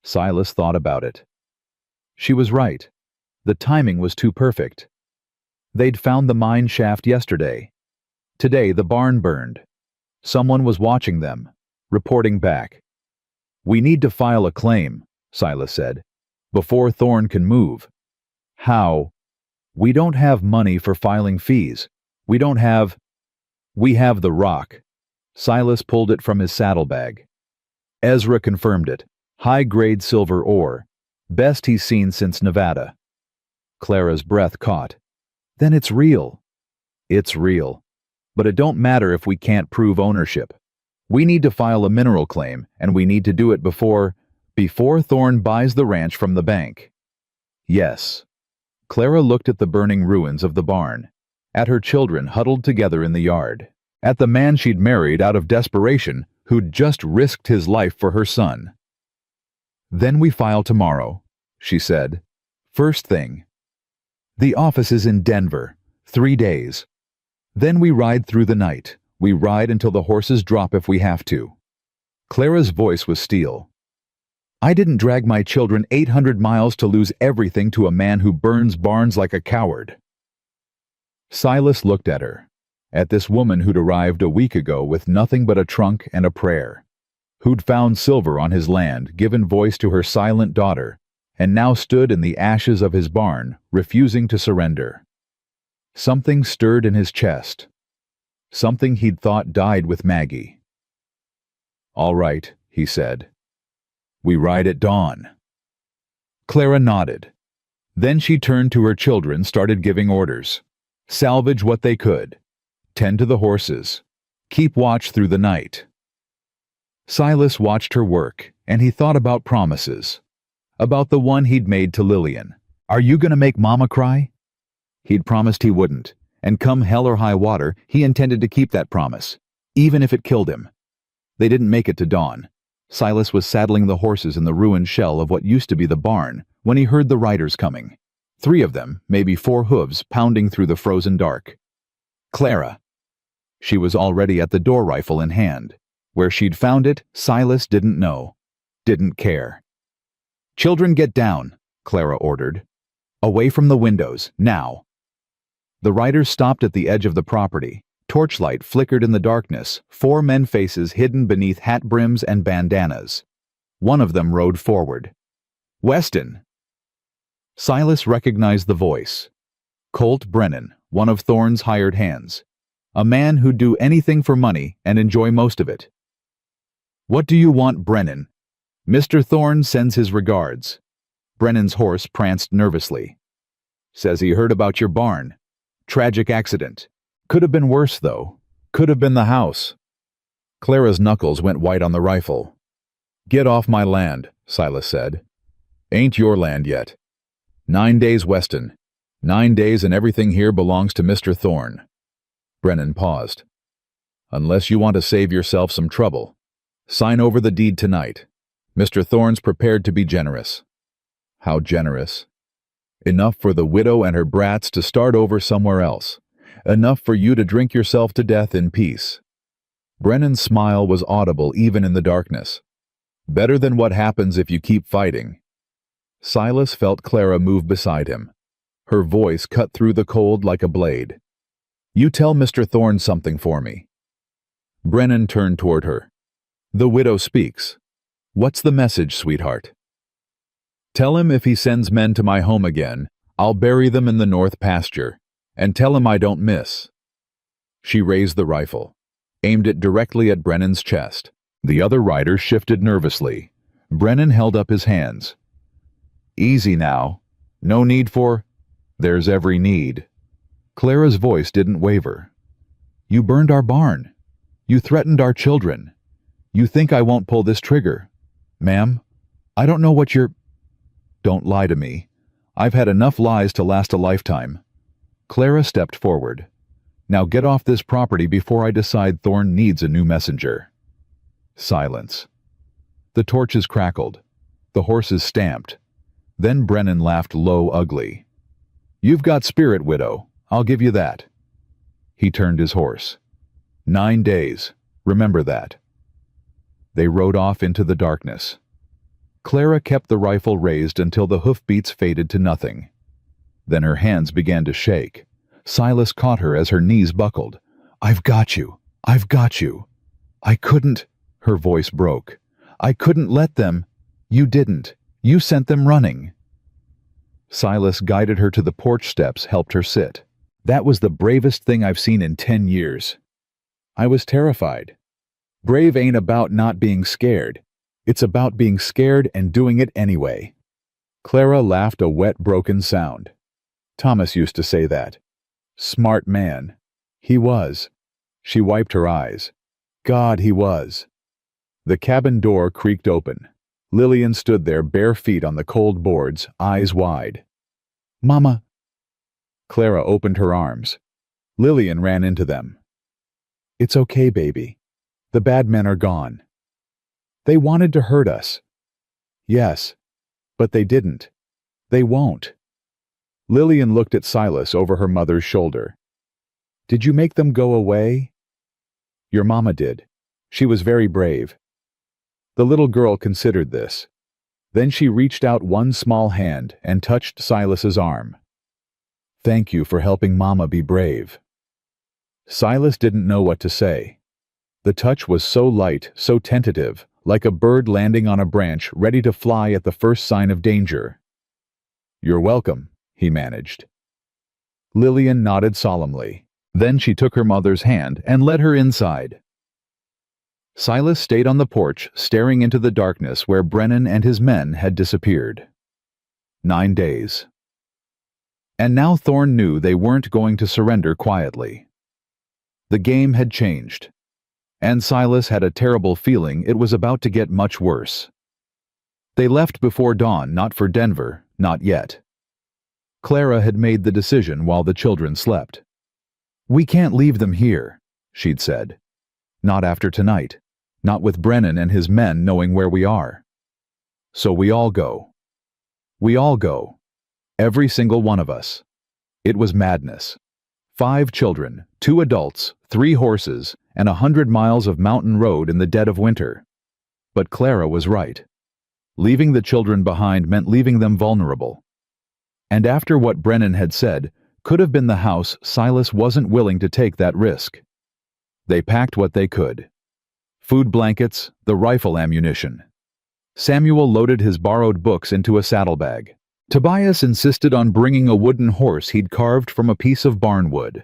Silas thought about it. She was right. The timing was too perfect. They'd found the mine shaft yesterday. Today the barn burned. Someone was watching them, reporting back. "We need to file a claim," Silas said, "before Thorn can move." "How?" "We don't have money for filing fees. We have the rock." Silas pulled it from his saddlebag. Ezra confirmed it. High-grade silver ore. Best he's seen since Nevada. Clara's breath caught. "Then it's real." "It's real. But it don't matter if we can't prove ownership. We need to file a mineral claim, and we need to do it before Thorn buys the ranch from the bank." "Yes." Clara looked at the burning ruins of the barn, at her children huddled together in the yard, at the man she'd married out of desperation who'd just risked his life for her son. "Then we file tomorrow," she said. "First thing. The office is in Denver. 3 days. Then we ride through the night. We ride until the horses drop if we have to." Clara's voice was steel. "I didn't drag my children 800 miles to lose everything to a man who burns barns like a coward." Silas looked at her, at this woman who'd arrived a week ago with nothing but a trunk and a prayer, who'd found silver on his land, given voice to her silent daughter, and now stood in the ashes of his barn, refusing to surrender. Something stirred in his chest. Something he'd thought died with Maggie. "All right," he said. "We ride at dawn." Clara nodded. Then she turned to her children, started giving orders. Salvage what they could. Tend to the horses. Keep watch through the night. Silas watched her work, and he thought about promises. About the one he'd made to Lillian. "Are you gonna make Mama cry?" He'd promised he wouldn't, and come hell or high water, he intended to keep that promise, even if it killed him. They didn't make it to dawn. Silas was saddling the horses in the ruined shell of what used to be the barn when he heard the riders coming. 3 of them, maybe 4 hooves, pounding through the frozen dark. "Clara!" She was already at the door, rifle in hand. Where she'd found it, Silas didn't know. Didn't care. "Children, get down," Clara ordered. "Away from the windows, now." The riders stopped at the edge of the property. Torchlight flickered in the darkness, 4 men faces hidden beneath hat brims and bandanas. One of them rode forward. "Weston!" Silas recognized the voice. Colt Brennan, one of Thorne's hired hands. A man who'd do anything for money and enjoy most of it. "What do you want, Brennan?" "Mr. Thorne sends his regards." Brennan's horse pranced nervously. "Says he heard about your barn. Tragic accident. Could have been worse, though. Could have been the house." Clara's knuckles went white on the rifle. "Get off my land," Silas said. "Ain't your land yet. 9 days, Weston. 9 days and everything here belongs to Mr. Thorne." Brennan paused. "Unless you want to save yourself some trouble." Sign over the deed tonight. Mr. Thorne's prepared to be generous. How generous? Enough for the widow and her brats to start over somewhere else. Enough for you to drink yourself to death in peace. Brennan's smile was audible even in the darkness. Better than what happens if you keep fighting. Silas felt Clara move beside him. Her voice cut through the cold like a blade. You tell Mr. Thorne something for me. Brennan turned toward her. The widow speaks. What's the message, sweetheart? Tell him if he sends men to my home again, I'll bury them in the north pasture, and tell him I don't miss. She raised the rifle, aimed it directly at Brennan's chest. The other rider shifted nervously. Brennan held up his hands. Easy now. No need for... There's every need. Clara's voice didn't waver. You burned our barn. You threatened our children. You think I won't pull this trigger. Ma'am, I don't know what you're... Don't lie to me. I've had enough lies to last a lifetime. Clara stepped forward. Now get off this property before I decide Thorne needs a new messenger. Silence. The torches crackled. The horses stamped. Then Brennan laughed low, ugly. You've got spirit, widow. I'll give you that. He turned his horse. 9 days. Remember that. They rode off into the darkness. Clara kept the rifle raised until the hoofbeats faded to nothing. Then her hands began to shake. Silas caught her as her knees buckled. I've got you. I've got you. I couldn't... Her voice broke. I couldn't let them. You didn't. You sent them running. Silas guided her to the porch steps, helped her sit. That was the bravest thing I've seen in 10 years. I was terrified. Brave ain't about not being scared. It's about being scared and doing it anyway. Clara laughed a wet, broken sound. Thomas used to say that. Smart man. He was. She wiped her eyes. God, he was. The cabin door creaked open. Lillian stood there, bare feet on the cold boards, eyes wide. Mama. Clara opened her arms. Lillian ran into them. It's okay, baby. The bad men are gone. They wanted to hurt us. Yes, but they didn't. They won't. Lillian looked at Silas over her mother's shoulder. Did you make them go away? Your mama did. She was very brave. The little girl considered this. Then she reached out one small hand and touched Silas's arm. Thank you for helping Mama be brave. Silas didn't know what to say. The touch was so light, so tentative, like a bird landing on a branch ready to fly at the first sign of danger. You're welcome, he managed. Lillian nodded solemnly. Then she took her mother's hand and led her inside. Silas stayed on the porch, staring into the darkness where Brennan and his men had disappeared. 9 days. And now Thorne knew they weren't going to surrender quietly. The game had changed, and Silas had a terrible feeling it was about to get much worse. They left before dawn, not for Denver, not yet. Clara had made the decision while the children slept. We can't leave them here, she'd said. Not after tonight. Not with Brennan and his men knowing where we are. So we all go. We all go. Every single one of us. It was madness. 5 children, 2 adults, 3 horses, and 100 miles of mountain road in the dead of winter. But Clara was right. Leaving the children behind meant leaving them vulnerable. And after what Brennan had said, could have been the house, Silas wasn't willing to take that risk. They packed what they could. Food blankets, the rifle ammunition. Samuel loaded his borrowed books into a saddlebag. Tobias insisted on bringing a wooden horse he'd carved from a piece of barnwood.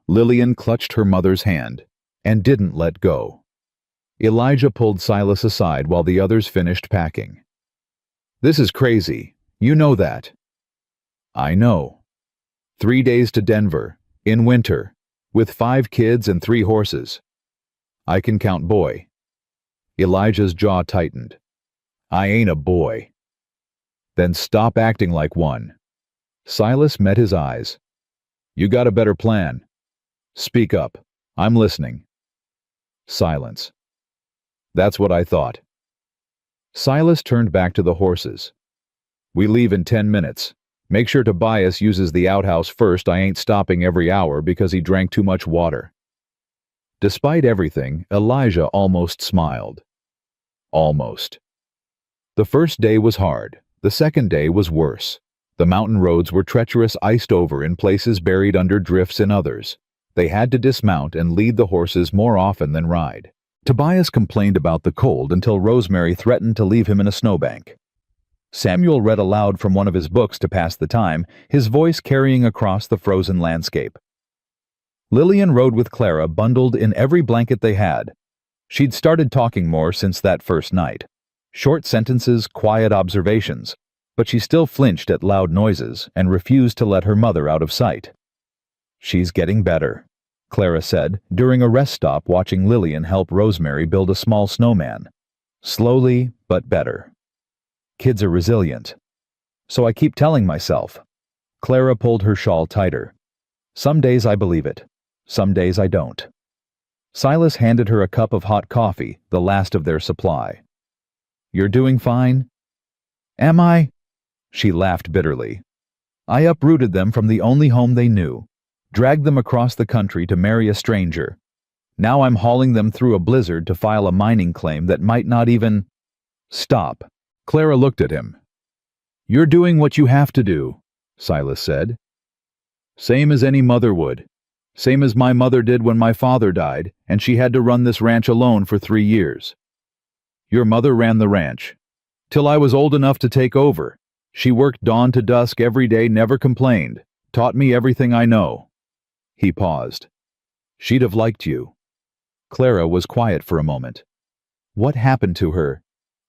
Lillian clutched her mother's hand and didn't let go. Elijah pulled Silas aside while the others finished packing. This is crazy. You know that. I know. 3 days to Denver, in winter, with 5 kids and 3 horses. I can count boy. Elijah's jaw tightened. I ain't a boy. Then stop acting like one. Silas met his eyes. You got a better plan. Speak up. I'm listening. Silence. That's what I thought. Silas turned back to the horses. We leave in 10 minutes. Make sure Tobias uses the outhouse first. I ain't stopping every hour because he drank too much water. Despite everything, Elijah almost smiled. Almost. The first day was hard. The second day was worse. The mountain roads were treacherous, iced over in places, buried under drifts in others. They had to dismount and lead the horses more often than ride. Tobias complained about the cold until Rosemary threatened to leave him in a snowbank. Samuel read aloud from one of his books to pass the time, his voice carrying across the frozen landscape. Lillian rode with Clara, bundled in every blanket they had. She'd started talking more since that first night. Short sentences, quiet observations, but she still flinched at loud noises and refused to let her mother out of sight. She's getting better, Clara said, during a rest stop watching Lillian help Rosemary build a small snowman. Slowly, but better. Kids are resilient. So I keep telling myself. Clara pulled her shawl tighter. Some days I believe it. Some days I don't. Silas handed her a cup of hot coffee, the last of their supply. You're doing fine? Am I? She laughed bitterly. I uprooted them from the only home they knew, dragged them across the country to marry a stranger. Now I'm hauling them through a blizzard to file a mining claim that might not even... Stop. Clara looked at him. You're doing what you have to do, Silas said. Same as any mother would. Same as my mother did when my father died, and she had to run this ranch alone for 3 years. Your mother ran the ranch. Till I was old enough to take over. She worked dawn to dusk every day, never complained, taught me everything I know. He paused. She'd have liked you. Clara was quiet for a moment. What happened to her?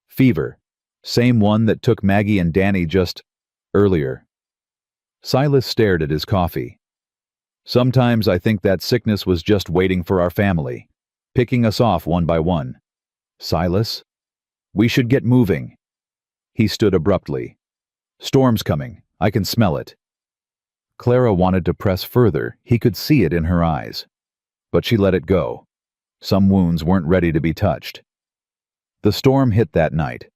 Fever. Same one that took Maggie and Danny just earlier. Silas stared at his coffee. Sometimes I think that sickness was just waiting for our family, picking us off one by one. Silas? We should get moving. He stood abruptly. Storm's coming. I can smell it. Clara wanted to press further. He could see it in her eyes. But she let it go. Some wounds weren't ready to be touched. The storm hit that night.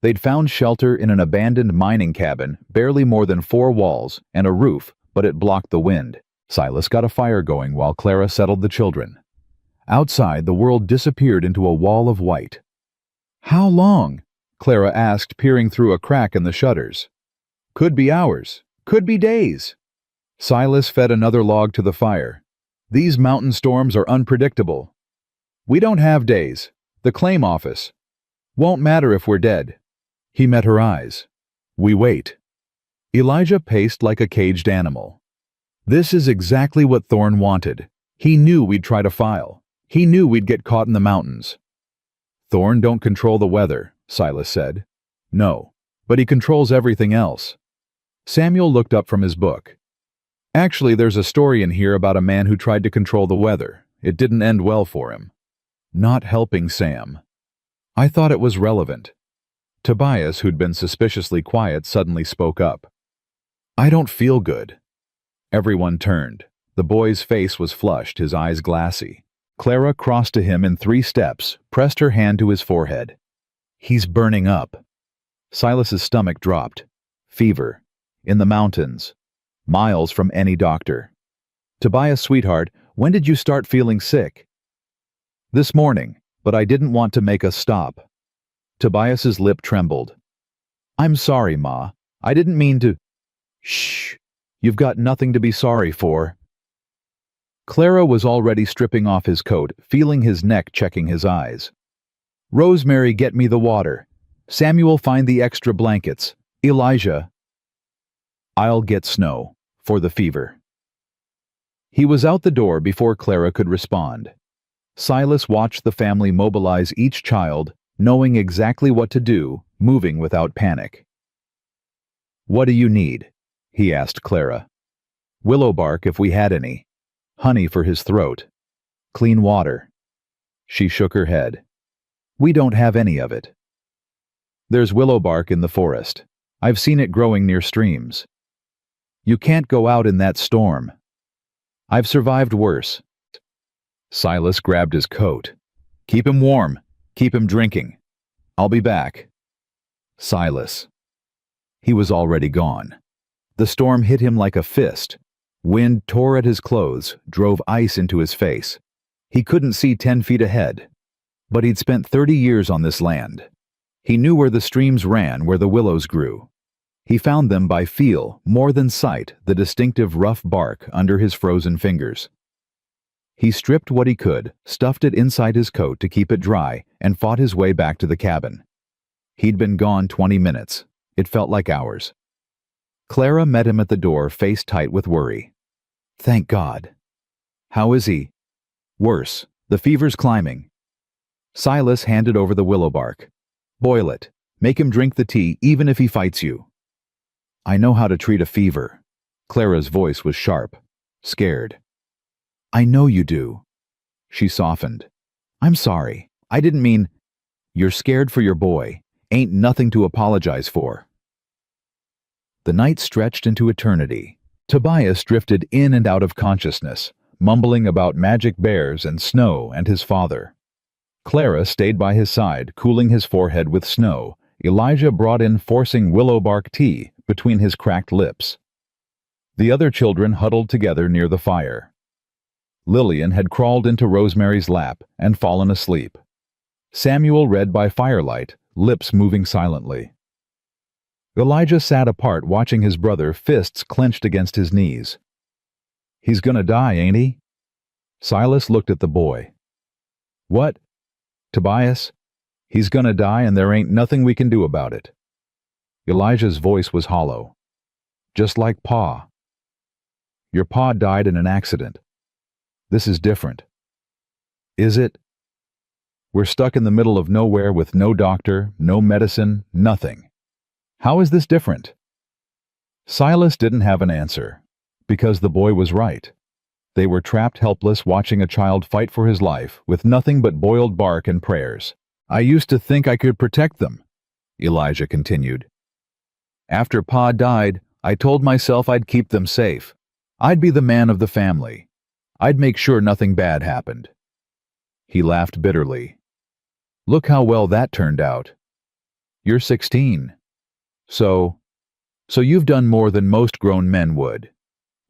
They'd found shelter in an abandoned mining cabin, barely more than 4 walls and a roof, but it blocked the wind. Silas got a fire going while Clara settled the children. Outside, the world disappeared into a wall of white. How long? Clara asked, peering through a crack in the shutters. Could be hours. Could be days. Silas fed another log to the fire. These mountain storms are unpredictable. We don't have days. The claim office. Won't matter if we're dead. He met her eyes. We wait. Elijah paced like a caged animal. This is exactly what Thorne wanted. He knew we'd try to file. He knew we'd get caught in the mountains. Thorne don't control the weather, Silas said. No, but he controls everything else. Samuel looked up from his book. Actually, there's a story in here about a man who tried to control the weather. It didn't end well for him. Not helping Sam. I thought it was relevant. Tobias, who'd been suspiciously quiet, suddenly spoke up. I don't feel good. Everyone turned. The boy's face was flushed, his eyes glassy. Clara crossed to him in 3 steps, pressed her hand to his forehead. He's burning up. Silas's stomach dropped. Fever. In the mountains. Miles from any doctor. Tobias, sweetheart, when did you start feeling sick? This morning, but I didn't want to make us stop. Tobias's lip trembled. I'm sorry, Ma. I didn't mean to... Shh. You've got nothing to be sorry for. Clara was already stripping off his coat, feeling his neck, checking his eyes. Rosemary, get me the water. Samuel, find the extra blankets. Elijah. I'll get snow. For the fever. He was out the door before Clara could respond. Silas watched the family mobilize each child, knowing exactly what to do, moving without panic. What do you need? He asked Clara. Willow bark if we had any. Honey for his throat. Clean water. She shook her head. We don't have any of it. There's willow bark in the forest. I've seen it growing near streams. You can't go out in that storm. I've survived worse. Silas grabbed his coat. Keep him warm. Keep him drinking. I'll be back. Silas. He was already gone. The storm hit him like a fist. Wind tore at his clothes, drove ice into his face. He couldn't see 10 feet ahead. But he'd spent 30 years on this land. He knew where the streams ran, where the willows grew. He found them by feel, more than sight, the distinctive rough bark under his frozen fingers. He stripped what he could, stuffed it inside his coat to keep it dry, and fought his way back to the cabin. He'd been gone 20 minutes. It felt like hours. Clara met him at the door, face tight with worry. Thank God. How is he? Worse. The fever's climbing. Silas handed over the willow bark. Boil it. Make him drink the tea, even if he fights you. I know how to treat a fever. Clara's voice was sharp, scared. I know you do. She softened. I'm sorry. I didn't mean... You're scared for your boy. Ain't nothing to apologize for. The night stretched into eternity. Tobias drifted in and out of consciousness, mumbling about magic bears and snow and his father. Clara stayed by his side, cooling his forehead with snow. Elijah brought in forcing willow bark tea between his cracked lips. The other children huddled together near the fire. Lillian had crawled into Rosemary's lap and fallen asleep. Samuel read by firelight, lips moving silently. Elijah sat apart watching his brother, fists clenched against his knees. He's gonna die, ain't he? Silas looked at the boy. What? Tobias? He's gonna die and there ain't nothing we can do about it. Elijah's voice was hollow. Just like Pa. Your pa died in an accident. This is different. Is it? We're stuck in the middle of nowhere with no doctor, no medicine, nothing. How is this different? Silas didn't have an answer, because the boy was right. They were trapped helpless watching a child fight for his life with nothing but boiled bark and prayers. I used to think I could protect them, Elijah continued. After Pa died, I told myself I'd keep them safe. I'd be the man of the family. I'd make sure nothing bad happened. He laughed bitterly. Look how well that turned out. You're 16. So you've done more than most grown men would.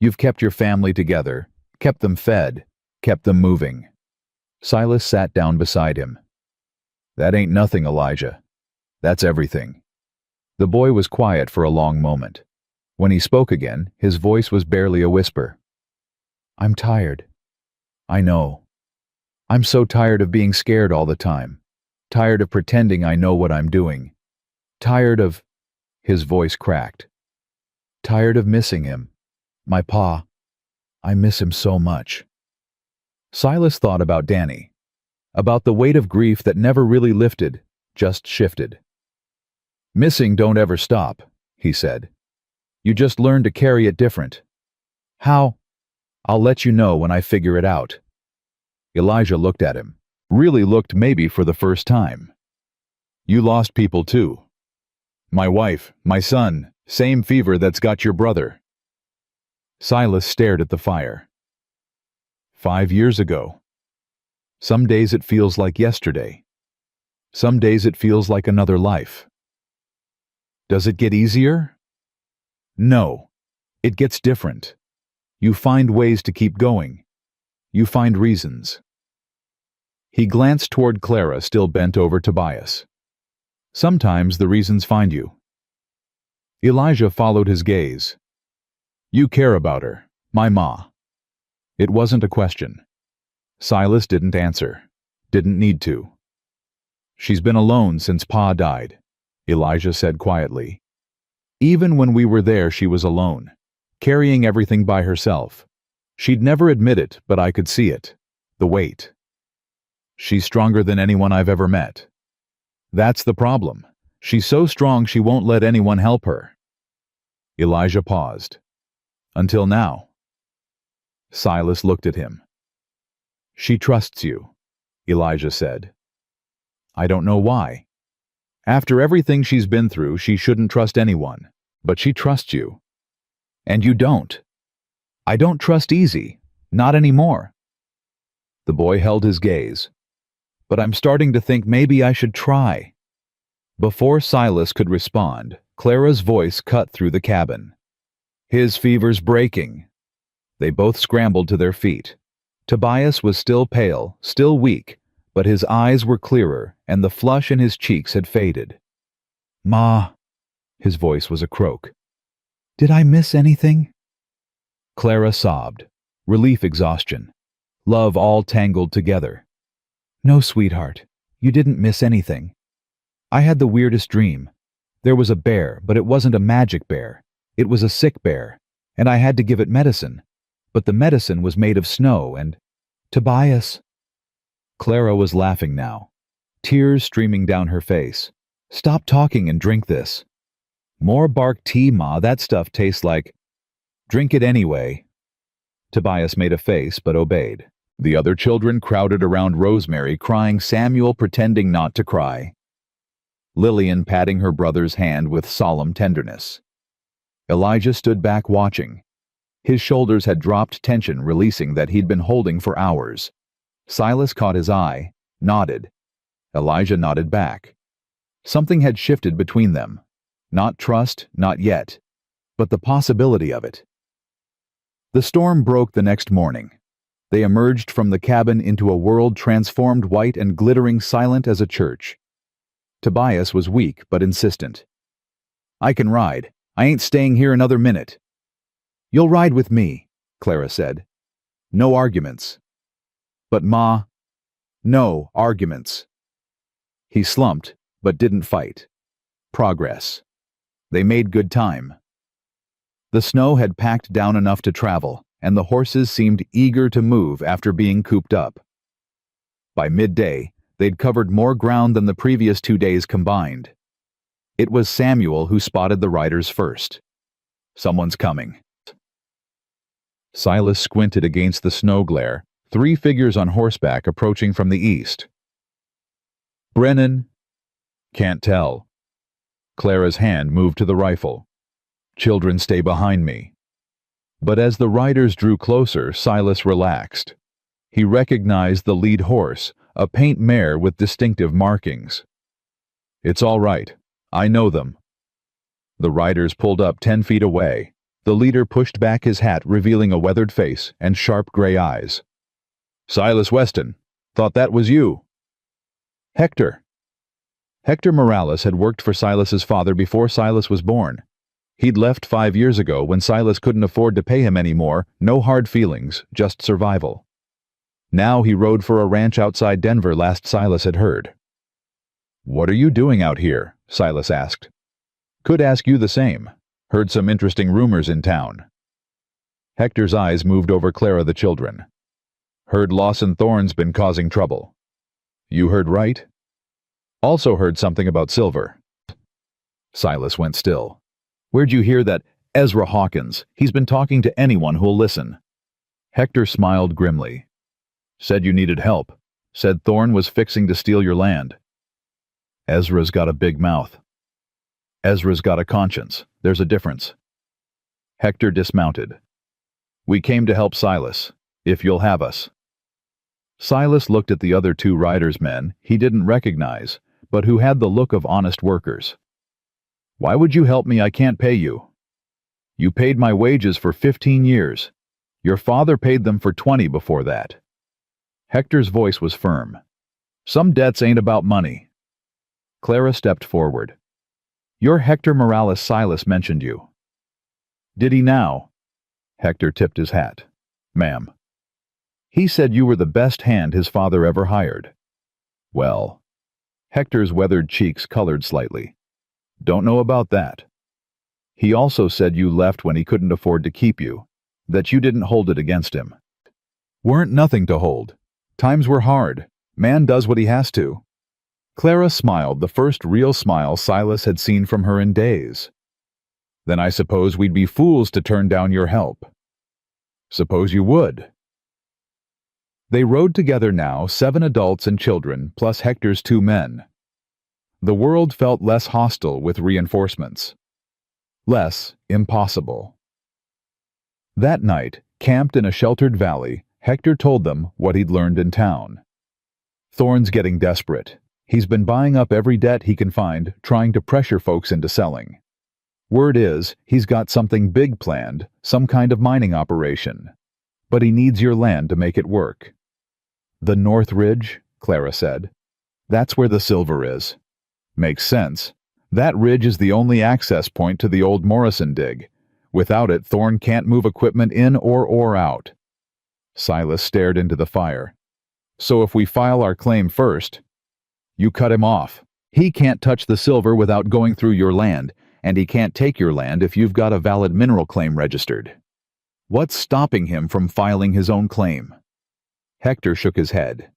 You've kept your family together, kept them fed, kept them moving. Silas sat down beside him. That ain't nothing, Elijah. That's everything. The boy was quiet for a long moment. When he spoke again, his voice was barely a whisper. I'm tired. I know. I'm so tired of being scared all the time. Tired of pretending I know what I'm doing. Tired of... His voice cracked. Tired of missing him. My pa. I miss him so much. Silas thought about Danny. About the weight of grief that never really lifted, just shifted. Missing don't ever stop, he said. You just learn to carry it different. How? I'll let you know when I figure it out. Elijah looked at him. Really looked maybe for the first time. You lost people too. My wife, my son, same fever that's got your brother. Silas stared at the fire. 5 years ago. Some days it feels like yesterday. Some days it feels like another life. Does it get easier? No. It gets different. You find ways to keep going. You find reasons. He glanced toward Clara, still bent over Tobias. Sometimes the reasons find you. Elijah followed his gaze. You care about her, my ma. It wasn't a question. Silas didn't answer. Didn't need to. She's been alone since Pa died, Elijah said quietly. Even when we were there, she was alone, carrying everything by herself. She'd never admit it, but I could see it. The weight. She's stronger than anyone I've ever met. That's the problem. She's so strong she won't let anyone help her. Elijah paused. Until now. Silas looked at him. She trusts you, Elijah said. I don't know why. After everything she's been through, she shouldn't trust anyone, but she trusts you. And you don't. I don't trust easy, not anymore. The boy held his gaze. but I'm starting to think maybe I should try." Before Silas could respond, Clara's voice cut through the cabin. "His fever's breaking." They both scrambled to their feet. Tobias was still pale, still weak, but his eyes were clearer, and the flush in his cheeks had faded. "Ma," his voice was a croak. "Did I miss anything?" Clara sobbed. Relief exhaustion. Love all tangled together. "No, sweetheart. You didn't miss anything. I had the weirdest dream. There was a bear, but it wasn't a magic bear. It was a sick bear, and I had to give it medicine. But the medicine was made of snow and— Tobias." Clara was laughing now, tears streaming down her face. "Stop talking and drink this." "More bark tea, Ma. That stuff tastes like—" "Drink it anyway." Tobias made a face but obeyed. The other children crowded around Rosemary, crying, Samuel pretending not to cry, Lillian patting her brother's hand with solemn tenderness. Elijah stood back watching. His shoulders had dropped tension, releasing that he'd been holding for hours. Silas caught his eye, nodded. Elijah nodded back. Something had shifted between them. Not trust, not yet, but the possibility of it. The storm broke the next morning. They emerged from the cabin into a world transformed, white and glittering, silent as a church. Tobias was weak but insistent. "I can ride. I ain't staying here another minute." "You'll ride with me," Clara said. "No arguments." "But Ma—" "No arguments." He slumped, but didn't fight. Progress. They made good time. The snow had packed down enough to travel, and the horses seemed eager to move after being cooped up. By midday, they'd covered more ground than the previous 2 days combined. It was Samuel who spotted the riders first. "Someone's coming." Silas squinted against the snow glare, 3 figures on horseback approaching from the east. "Brennan?" "Can't tell." Clara's hand moved to the rifle. "Children, stay behind me." But as the riders drew closer, Silas relaxed. He recognized the lead horse, a paint mare with distinctive markings. "It's all right. I know them." The riders pulled up 10 feet away. The leader pushed back his hat, revealing a weathered face and sharp gray eyes. "Silas Weston. Thought that was you." "Hector." Hector Morales had worked for Silas's father before Silas was born. He'd left 5 years ago when Silas couldn't afford to pay him anymore. No hard feelings, just survival. Now he rode for a ranch outside Denver, last Silas had heard. "What are you doing out here?" Silas asked. "Could ask you the same. Heard some interesting rumors in town." Hector's eyes moved over Clara the children. "Heard Lawson Thorne's been causing trouble." "You heard right." "Also heard something about Silver." Silas went still. "Where'd you hear that Ezra Hawkins? He's been talking to anyone who'll listen." Hector smiled grimly. "Said you needed help. Said Thorne was fixing to steal your land." "Ezra's got a big mouth." "Ezra's got a conscience. There's a difference." Hector dismounted. "We came to help Silas, if you'll have us." Silas looked at the other 2 riders' men he didn't recognize, but who had the look of honest workers. "Why would you help me? I can't pay you." "You paid my wages for 15 years. Your father paid them for 20 before that." Hector's voice was firm. "Some debts ain't about money." Clara stepped forward. "You're Hector Morales. Silas mentioned you." "Did he now?" Hector tipped his hat. "Ma'am." "He said you were the best hand his father ever hired." "Well." Hector's weathered cheeks colored slightly. "Don't know about that." "He also said you left when he couldn't afford to keep you, that you didn't hold it against him." "Weren't nothing to hold. Times were hard. Man does what he has to." Clara smiled, the first real smile Silas had seen from her in days. "Then I suppose we'd be fools to turn down your help." "Suppose you would." They rode together now, 7 adults and children, plus Hector's 2 men. The world felt less hostile with reinforcements. Less impossible. That night, camped in a sheltered valley, Hector told them what he'd learned in town. Thorne's getting desperate. He's been buying up every debt he can find, trying to pressure folks into selling. Word is, he's got something big planned, some kind of mining operation. But he needs your land to make it work. The North Ridge, Clara said. That's where the silver is. Makes sense. That ridge is the only access point to the old Morrison dig. Without it, Thorne can't move equipment in or ore out. Silas stared into the fire. So if we file our claim first, you cut him off. He can't touch the silver without going through your land, and he can't take your land if you've got a valid mineral claim registered. What's stopping him from filing his own claim? Hector shook his head.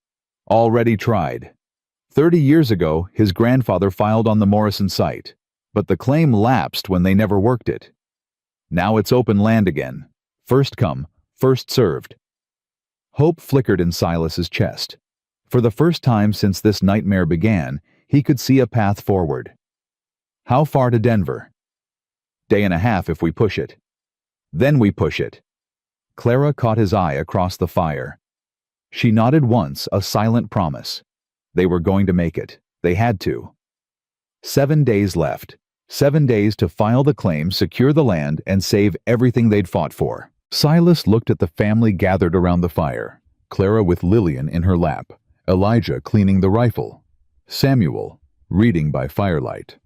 Already tried. 30 years ago, his grandfather filed on the Morrison site, but the claim lapsed when they never worked it. Now it's open land again. First come, first served. Hope flickered in Silas's chest. For the first time since this nightmare began, he could see a path forward. How far to Denver? Day and a half if we push it. Then we push it. Clara caught his eye across the fire. She nodded once, a silent promise. They were going to make it. They had to. 7 days left. 7 days to file the claim, secure the land, and save everything they'd fought for. Silas looked at the family gathered around the fire. Clara with Lillian in her lap. Elijah cleaning the rifle. Samuel reading by firelight.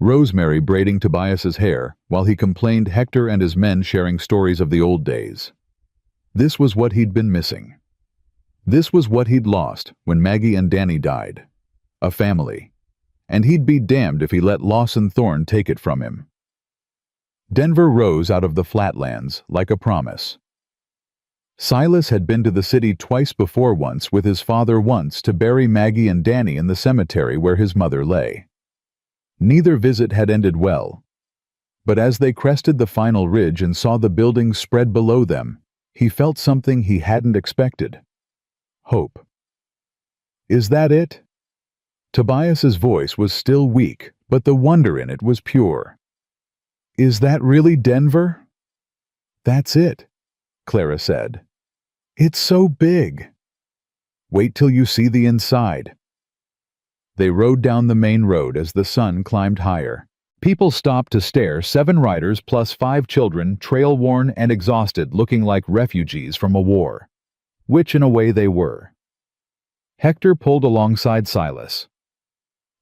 Rosemary braiding Tobias's hair while he complained Hector and his men sharing stories of the old days. This was what he'd been missing. This was what he'd lost when Maggie and Danny died. A family. And he'd be damned if he let Lawson Thorne take it from him. Denver rose out of the flatlands like a promise. Silas had been to the city twice before, once with his father, once to bury Maggie and Danny in the cemetery where his mother lay. Neither visit had ended well. But as they crested the final ridge and saw the buildings spread below them, he felt something he hadn't expected. Hope. Is that it? Tobias's voice was still weak, but the wonder in it was pure. Is that really Denver? That's it, Clara said. It's so big. Wait till you see the inside. They rode down the main road as the sun climbed higher. People stopped to stare, 7 riders plus 5 children, trail-worn and exhausted, looking like refugees from a war. Which in a way they were. Hector pulled alongside Silas.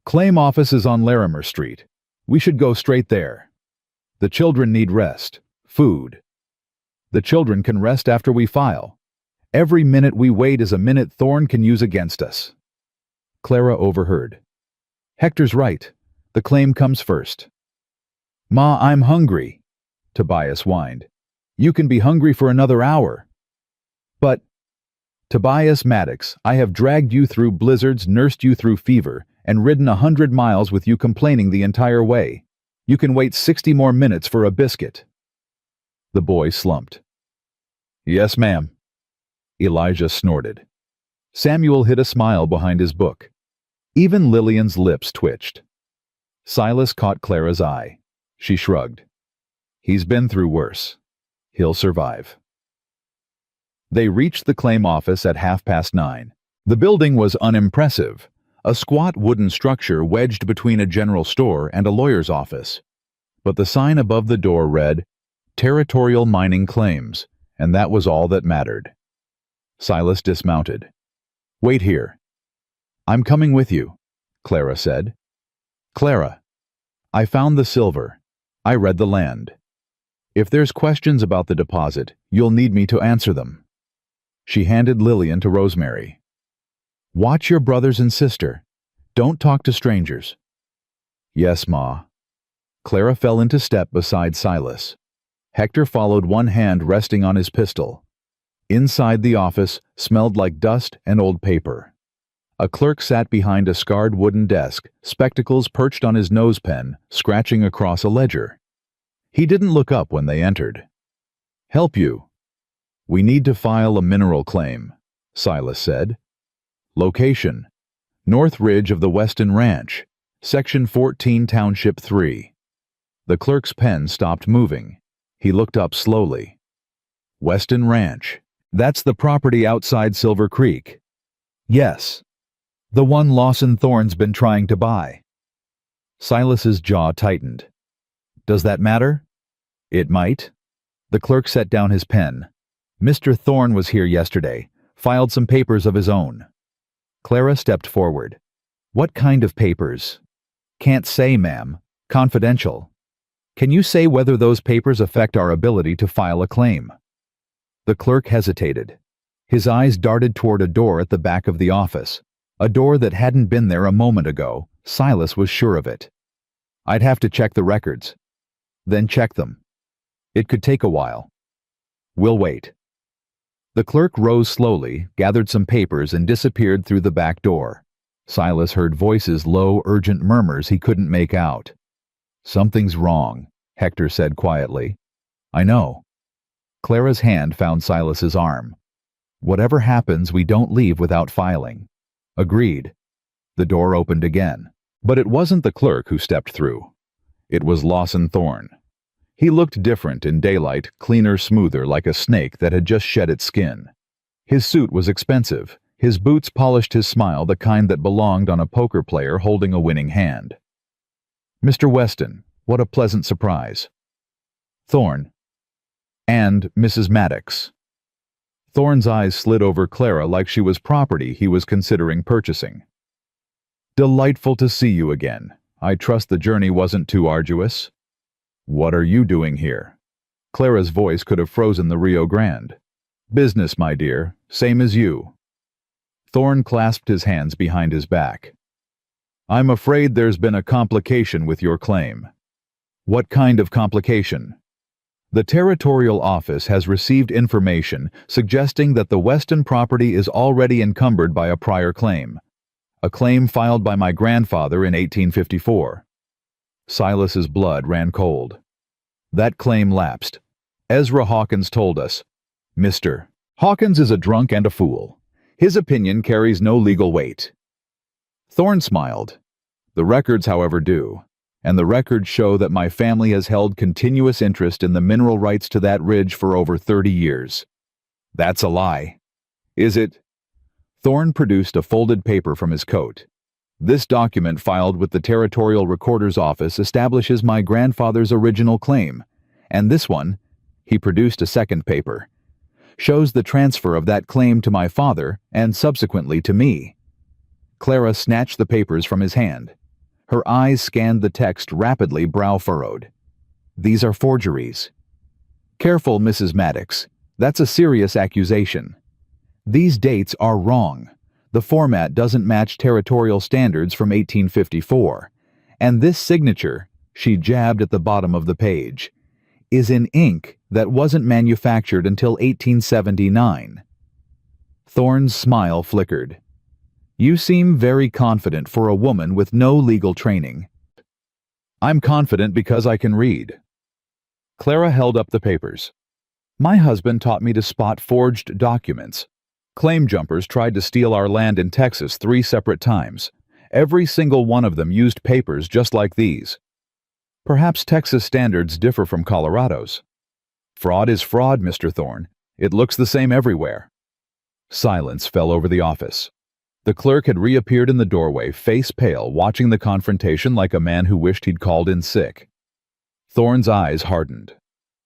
Claim office is on Larimer Street. We should go straight there. The children need rest, food. The children can rest after we file. Every minute we wait is a minute Thorne can use against us. Clara overheard. Hector's right. The claim comes first. Ma, I'm hungry, Tobias whined. You can be hungry for another hour. But, Tobias Maddox, I have dragged you through blizzards, nursed you through fever, and ridden 100 miles with you complaining the entire way. You can wait 60 more minutes for a biscuit. The boy slumped. Yes, ma'am. Elijah snorted. Samuel hid a smile behind his book. Even Lillian's lips twitched. Silas caught Clara's eye. She shrugged. He's been through worse. He'll survive. They reached the claim office at 9:30. The building was unimpressive, a squat wooden structure wedged between a general store and a lawyer's office. But the sign above the door read, Territorial Mining Claims, and that was all that mattered. Silas dismounted. Wait here. I'm coming with you, Clara said. Clara, I found the silver. I read the land. If there's questions about the deposit, you'll need me to answer them. She handed Lillian to Rosemary. Watch your brothers and sister. Don't talk to strangers. Yes, Ma. Clara fell into step beside Silas. Hector followed, one hand resting on his pistol. Inside the office smelled like dust and old paper. A clerk sat behind a scarred wooden desk, spectacles perched on his nose pen, scratching across a ledger. He didn't look up when they entered. Help you. We need to file a mineral claim, Silas said. Location: North Ridge of the Weston Ranch, Section 14, Township 3. The clerk's pen stopped moving. He looked up slowly. Weston Ranch. That's the property outside Silver Creek. Yes. The one Lawson Thorne's been trying to buy. Silas's jaw tightened. Does that matter? It might. The clerk set down his pen. Mr. Thorne was here yesterday, filed some papers of his own. Clara stepped forward. What kind of papers? Can't say, ma'am. Confidential. Can you say whether those papers affect our ability to file a claim? The clerk hesitated. His eyes darted toward a door at the back of the office, a door that hadn't been there a moment ago. Silas was sure of it. I'd have to check the records. Then check them. It could take a while. We'll wait. The clerk rose slowly, gathered some papers, and disappeared through the back door. Silas heard voices, low, urgent murmurs he couldn't make out. Something's wrong, Hector said quietly. I know. Clara's hand found Silas's arm. Whatever happens, we don't leave without filing. Agreed. The door opened again. But it wasn't the clerk who stepped through. It was Lawson Thorne. He looked different in daylight, cleaner, smoother, like a snake that had just shed its skin. His suit was expensive. His boots polished his smile, the kind that belonged on a poker player holding a winning hand. Mr. Weston, what a pleasant surprise. Thorne. And Mrs. Maddox. Thorne's eyes slid over Clara like she was property he was considering purchasing. Delightful to see you again. I trust the journey wasn't too arduous. What are you doing here? Clara's voice could have frozen the Rio Grande. Business, my dear, same as you. Thorne clasped his hands behind his back. I'm afraid there's been a complication with your claim. What kind of complication? The Territorial Office has received information suggesting that the Weston property is already encumbered by a prior claim, a claim filed by my grandfather in 1854. Silas's blood ran cold. That claim lapsed. Ezra Hawkins told us, Mr. Hawkins is a drunk and a fool. His opinion carries no legal weight. Thorne smiled. The records, however, do, and the records show that my family has held continuous interest in the mineral rights to that ridge for over 30 years. That's a lie. Is it? Thorne produced a folded paper from his coat. This document filed with the Territorial Recorder's Office establishes my grandfather's original claim, and this one, he produced a second paper, shows the transfer of that claim to my father and subsequently to me. Clara snatched the papers from his hand. Her eyes scanned the text rapidly, brow furrowed. These are forgeries. Careful, Mrs. Maddox. That's a serious accusation. These dates are wrong. The format doesn't match territorial standards from 1854. And this signature, she jabbed at the bottom of the page, is in ink that wasn't manufactured until 1879. Thorne's smile flickered. You seem very confident for a woman with no legal training. I'm confident because I can read. Clara held up the papers. My husband taught me to spot forged documents. Claim jumpers tried to steal our land in Texas 3 separate times. Every single one of them used papers just like these. Perhaps Texas standards differ from Colorado's. Fraud is fraud, Mr. Thorne. It looks the same everywhere. Silence fell over the office. The clerk had reappeared in the doorway, face pale, watching the confrontation like a man who wished he'd called in sick. Thorne's eyes hardened.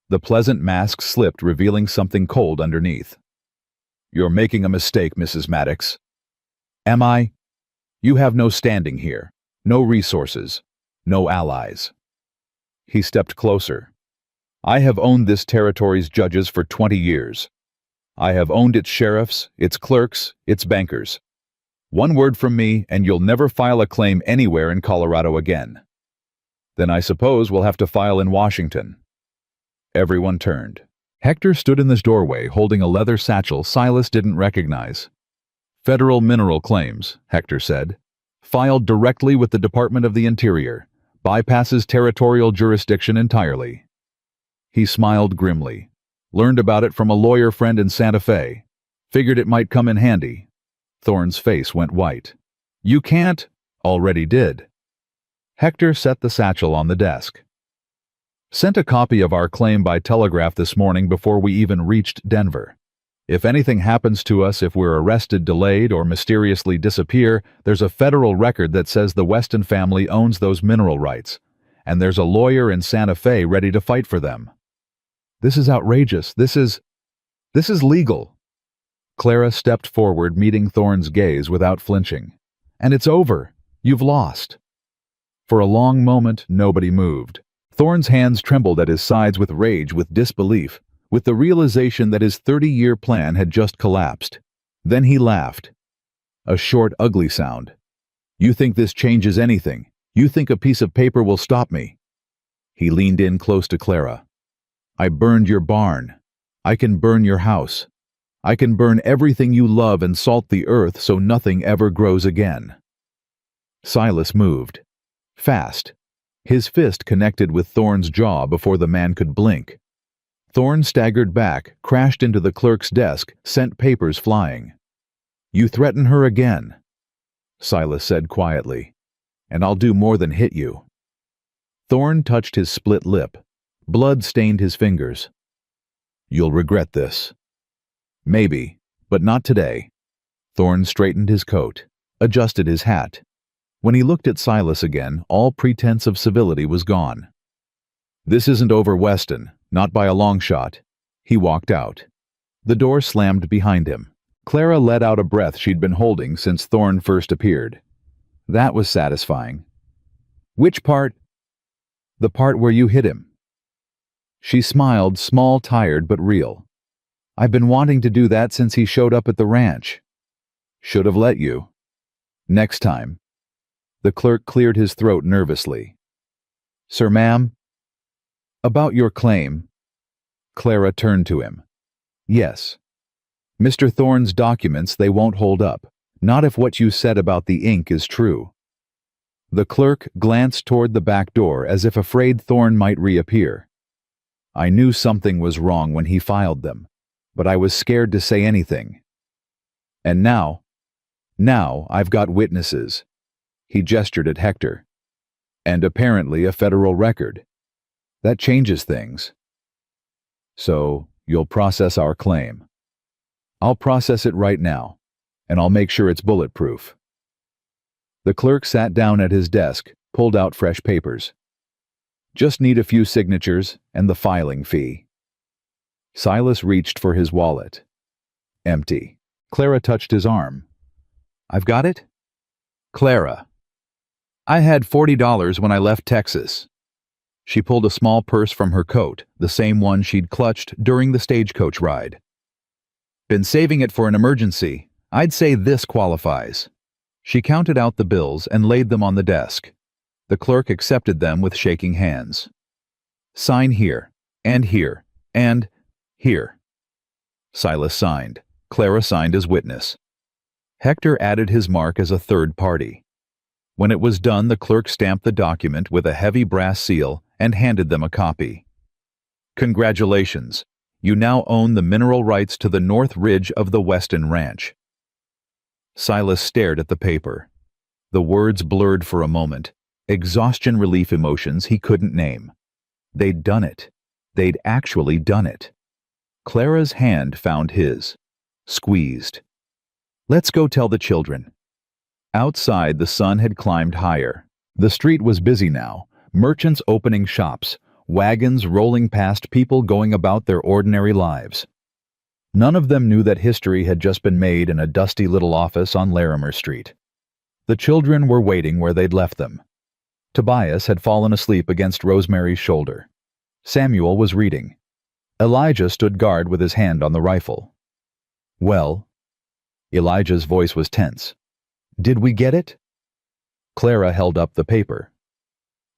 The pleasant mask slipped, revealing something cold underneath. You're making a mistake, Mrs. Maddox. Am I? You have no standing here, no resources, no allies. He stepped closer. I have owned this territory's judges for 20 years. I have owned its sheriffs, its clerks, its bankers. One word from me, and you'll never file a claim anywhere in Colorado again. Then I suppose we'll have to file in Washington. Everyone turned. Hector stood in this doorway, holding a leather satchel Silas didn't recognize. Federal mineral claims, Hector said. Filed directly with the Department of the Interior. Bypasses territorial jurisdiction entirely. He smiled grimly. Learned about it from a lawyer friend in Santa Fe. Figured it might come in handy. Thorne's face went white. You can't. Already did. Hector set the satchel on the desk. Sent a copy of our claim by telegraph this morning before we even reached Denver. If anything happens to us, if we're arrested, delayed, or mysteriously disappear, there's a federal record that says the Weston family owns those mineral rights, and there's a lawyer in Santa Fe ready to fight for them. This is outrageous. This is legal. Clara stepped forward, meeting Thorne's gaze without flinching. And it's over. You've lost. For a long moment, nobody moved. Thorne's hands trembled at his sides with rage, with disbelief, with the realization that his 30-year plan had just collapsed. Then he laughed. A short, ugly sound. You think this changes anything? You think a piece of paper will stop me? He leaned in close to Clara. I burned your barn. I can burn your house. I can burn everything you love and salt the earth so nothing ever grows again. Silas moved. Fast. His fist connected with Thorne's jaw before the man could blink. Thorne staggered back, crashed into the clerk's desk, sent papers flying. You threaten her again, Silas said quietly, and I'll do more than hit you. Thorne touched his split lip. Blood stained his fingers. You'll regret this. Maybe, but not today. Thorne straightened his coat, adjusted his hat. When he looked at Silas again, all pretense of civility was gone. This isn't over, Weston, not by a long shot. He walked out. The door slammed behind him. Clara let out a breath she'd been holding since Thorne first appeared. That was satisfying. Which part? The part where you hit him. She smiled, small, tired, but real. I've been wanting to do that since he showed up at the ranch. Should have let you. Next time. The clerk cleared his throat nervously. Sir, ma'am? About your claim. Clara turned to him. Yes. Mr. Thorne's documents, they won't hold up. Not if what you said about the ink is true. The clerk glanced toward the back door as if afraid Thorne might reappear. I knew something was wrong when he filed them, but I was scared to say anything. And now I've got witnesses. He gestured at Hector. And apparently a federal record. That changes things. So, you'll process our claim. I'll process it right now, and I'll make sure it's bulletproof. The clerk sat down at his desk, pulled out fresh papers. Just need a few signatures and the filing fee. Silas reached for his wallet. Empty. Clara touched his arm. I've got it? Clara. I had $40 when I left Texas. She pulled a small purse from her coat, the same one she'd clutched during the stagecoach ride. Been saving it for an emergency. I'd say this qualifies. She counted out the bills and laid them on the desk. The clerk accepted them with shaking hands. Sign here, and here, and here. Silas signed. Clara signed as witness. Hector added his mark as a third party. When it was done, the clerk stamped the document with a heavy brass seal and handed them a copy. Congratulations. You now own the mineral rights to the north ridge of the Weston Ranch. Silas stared at the paper. The words blurred for a moment, exhaustion relief emotions he couldn't name. They'd done it. They'd actually done it. Clara's hand found his. Squeezed. Let's go tell the children. Outside, the sun had climbed higher. The street was busy now, merchants opening shops, wagons rolling past, people going about their ordinary lives. None of them knew that history had just been made in a dusty little office on Larimer Street. The children were waiting where they'd left them. Tobias had fallen asleep against Rosemary's shoulder. Samuel was reading. Elijah stood guard with his hand on the rifle. Well, Elijah's voice was tense. Did we get it? Clara held up the paper.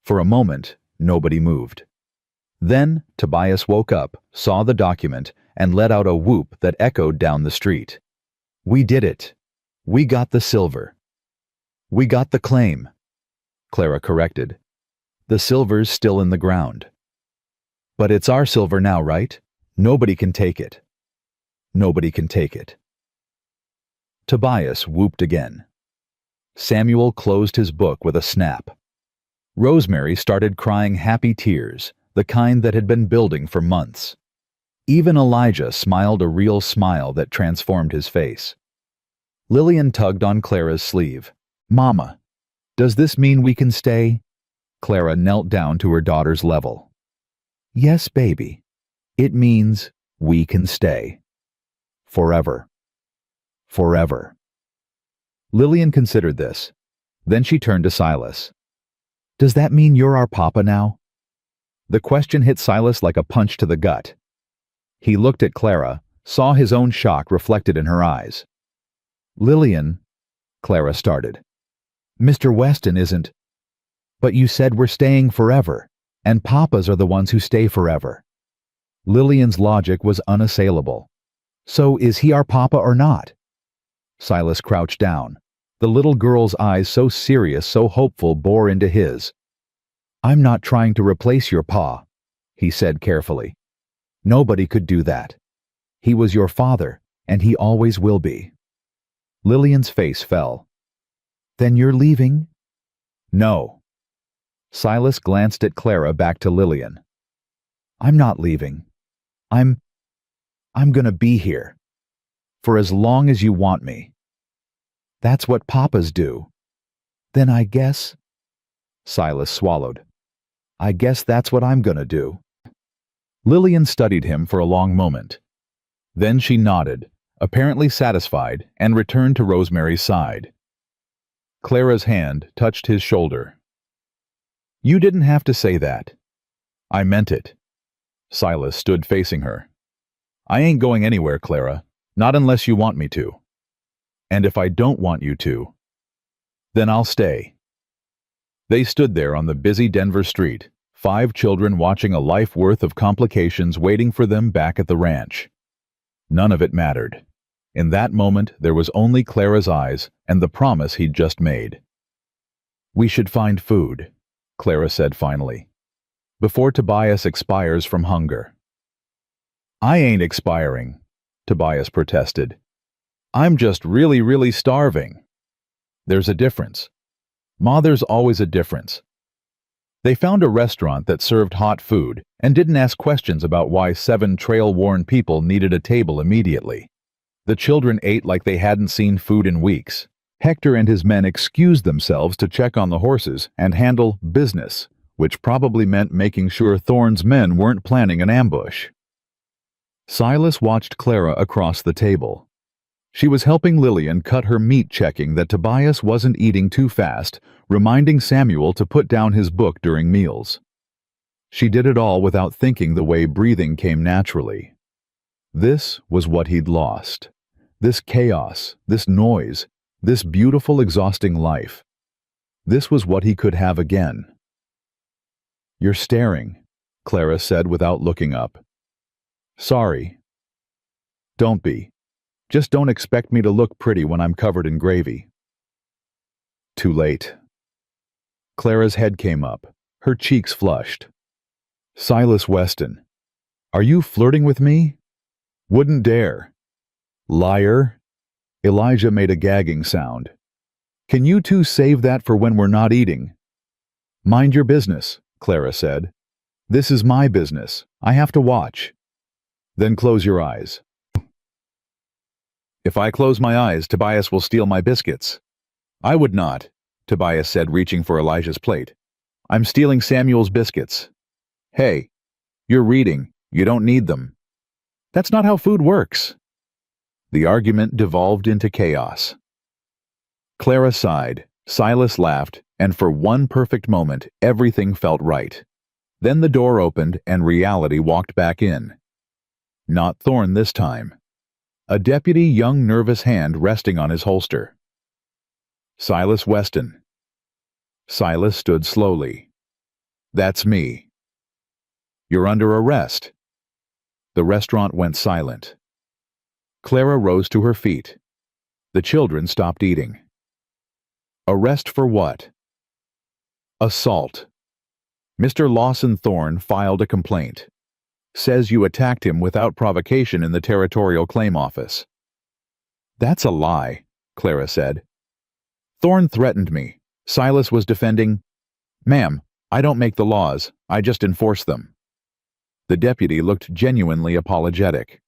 For a moment, nobody moved. Then Tobias woke up, saw the document, and let out a whoop that echoed down the street. We did it. We got the silver. We got the claim. Clara corrected. The silver's still in the ground. But it's our silver now, right? Nobody can take it. Nobody can take it. Tobias whooped again. Samuel closed his book with a snap. Rosemary started crying happy tears, the kind that had been building for months. Even Elijah smiled a real smile that transformed his face. Lillian tugged on Clara's sleeve. "Mama, does this mean we can stay?" Clara knelt down to her daughter's level. "Yes, baby. It means we can stay. Forever. Forever." Lillian considered this. Then she turned to Silas. "Does that mean you're our papa now?" The question hit Silas like a punch to the gut. He looked at Clara, saw his own shock reflected in her eyes. "Lillian," Clara started. "Mr. Weston isn't—" "But you said we're staying forever, and papas are the ones who stay forever." Lillian's logic was unassailable. "So is he our papa or not?" Silas crouched down. The little girl's eyes, so serious, so hopeful, bore into his. "I'm not trying to replace your pa," he said carefully. "Nobody could do that. He was your father, and he always will be." Lillian's face fell. "Then you're leaving?" "No." Silas glanced at Clara, back to Lillian. "I'm not leaving. I'm gonna be here. For as long as you want me." "That's what papas do." "Then I guess—" Silas swallowed. "I guess that's what I'm gonna do." Lillian studied him for a long moment. Then she nodded, apparently satisfied, and returned to Rosemary's side. Clara's hand touched his shoulder. "You didn't have to say that." "I meant it." Silas stood facing her. "I ain't going anywhere, Clara, not unless you want me to. And if I don't want you to, then I'll stay." They stood there on the busy Denver street, 5 children watching a life worth of complications waiting for them back at the ranch. None of it mattered. In that moment, there was only Clara's eyes and the promise he'd just made. "We should find food," Clara said finally, "before Tobias expires from hunger." "I ain't expiring," Tobias protested. "I'm just really, really starving." "There's a difference. Ma, there's always a difference." They found a restaurant that served hot food and didn't ask questions about why 7 trail-worn people needed a table immediately. The children ate like they hadn't seen food in weeks. Hector and his men excused themselves to check on the horses and handle business, which probably meant making sure Thorne's men weren't planning an ambush. Silas watched Clara across the table. She was helping Lillian cut her meat, checking that Tobias wasn't eating too fast, reminding Samuel to put down his book during meals. She did it all without thinking, the way breathing came naturally. This was what he'd lost. This chaos, this noise, this beautiful, exhausting life. This was what he could have again. "You're staring," Clara said without looking up. "Sorry." "Don't be. Just don't expect me to look pretty when I'm covered in gravy." Too late. Clara's head came up, her cheeks flushed. "Silas Weston, are you flirting with me?" "Wouldn't dare." "Liar." Elijah made a gagging sound. "Can you two save that for when we're not eating?" "Mind your business," Clara said. "This is my business. I have to watch." "Then close your eyes." "If I close my eyes, Tobias will steal my biscuits." "I would not," Tobias said, reaching for Elijah's plate. "I'm stealing Samuel's biscuits." "Hey, you're reading. You don't need them." "That's not how food works." The argument devolved into chaos. Clara sighed, Silas laughed, and for one perfect moment, everything felt right. Then the door opened and reality walked back in. Not Thorne this time. A deputy, young, nervous hand resting on his holster. "Silas Weston." Silas stood slowly. "That's me." "You're under arrest." The restaurant went silent. Clara rose to her feet. The children stopped eating. "Arrest for what?" "Assault. Mr. Lawson Thorne filed a complaint. Says you attacked him without provocation in the Territorial Claim Office." "That's a lie," Clara said. "Thorne threatened me. Silas was defending—" "Ma'am, I don't make the laws, I just enforce them." The deputy looked genuinely apologetic.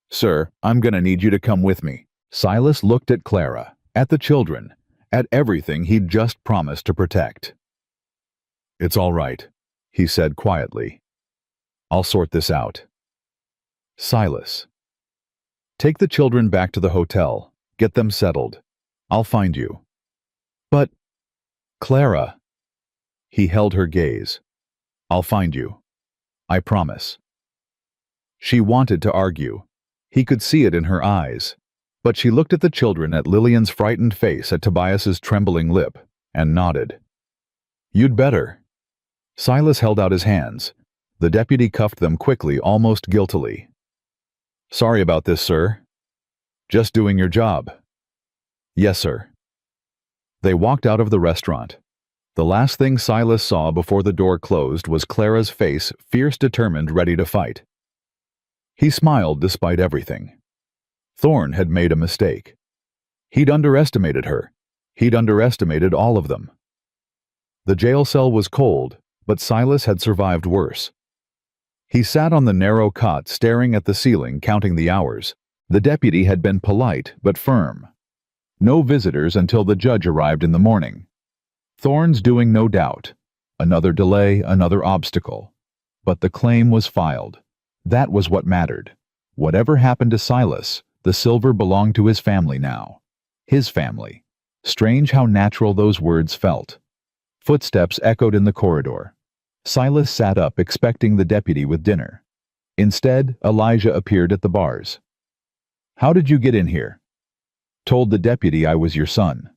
"Sir, I'm gonna need you to come with me." Silas looked at Clara, at the children, at everything he'd just promised to protect. "It's all right," he said quietly. "I'll sort this out." Silas. "Take the children back to the hotel. Get them settled. I'll find you." "But, Clara." He held her gaze. "I'll find you. I promise." She wanted to argue. He could see it in her eyes. But she looked at the children, at Lillian's frightened face, at Tobias's trembling lip, and nodded. "You'd better." Silas held out his hands. The deputy cuffed them quickly, almost guiltily. "Sorry about this, sir. Just doing your job." "Yes, sir." They walked out of the restaurant. The last thing Silas saw before the door closed was Clara's face, fierce, determined, ready to fight. He smiled despite everything. Thorne had made a mistake. He'd underestimated her. He'd underestimated all of them. The jail cell was cold, but Silas had survived worse. He sat on the narrow cot, staring at the ceiling, counting the hours. The deputy had been polite but firm. No visitors until the judge arrived in the morning. Thorne's doing, no doubt. Another delay, another obstacle. But the claim was filed. That was what mattered. Whatever happened to Silas, the silver belonged to his family now. His family. Strange how natural those words felt. Footsteps echoed in the corridor. Silas sat up, expecting the deputy with dinner. Instead, Elijah appeared at the bars. "How did you get in here?" "Told the deputy I was your son."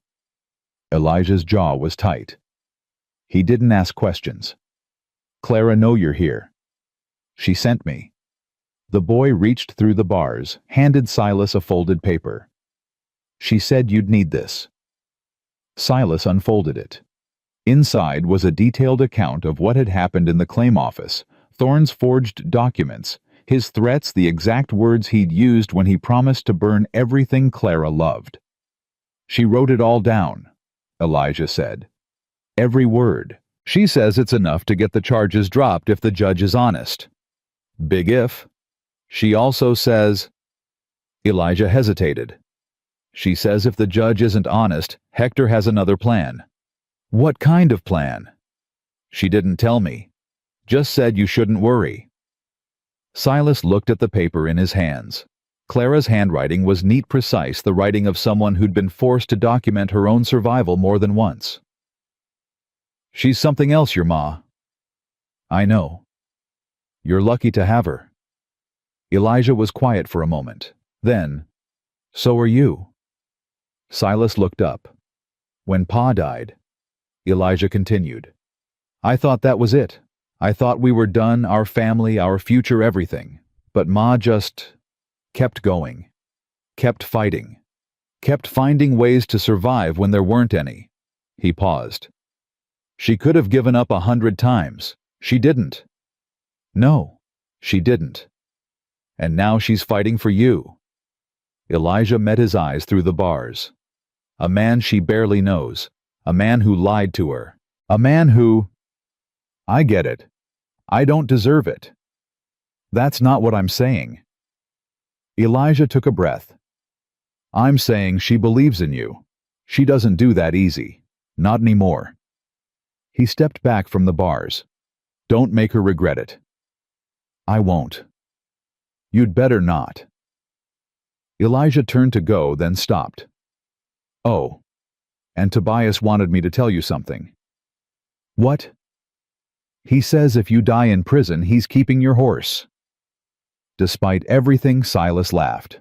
Elijah's jaw was tight. He didn't ask questions. "Clara know you're here." "She sent me." The boy reached through the bars, handed Silas a folded paper. "She said you'd need this." Silas unfolded it. Inside was a detailed account of what had happened in the claim office, Thorne's forged documents, his threats, the exact words he'd used when he promised to burn everything Clara loved. "She wrote it all down," Elijah said. "Every word. She says it's enough to get the charges dropped if the judge is honest." "Big if." "She also says—" Elijah hesitated. "She says if the judge isn't honest, Hector has another plan." "What kind of plan?" "She didn't tell me. Just said you shouldn't worry." Silas looked at the paper in his hands. Clara's handwriting was neat, precise, the writing of someone who'd been forced to document her own survival more than once. "She's something else, your ma." "I know. You're lucky to have her." Elijah was quiet for a moment. Then, "So are you." Silas looked up. "When Pa died," Elijah continued, "I thought that was it. I thought we were done, our family, our future, everything. But Ma just kept going, kept fighting, kept finding ways to survive when there weren't any." He paused. "She could have given up 100 times. She didn't." "No, she didn't. And now she's fighting for you." Elijah met his eyes through the bars. "A man she barely knows. A man who lied to her. A man who—" "I get it. I don't deserve it." "That's not what I'm saying." Elijah took a breath. "I'm saying she believes in you. She doesn't do that easy. Not anymore." He stepped back from the bars. "Don't make her regret it." "I won't." "You'd better not." Elijah turned to go, then stopped. "Oh, and Tobias wanted me to tell you something." "What?" "He says if you die in prison, he's keeping your horse." Despite everything, Silas laughed.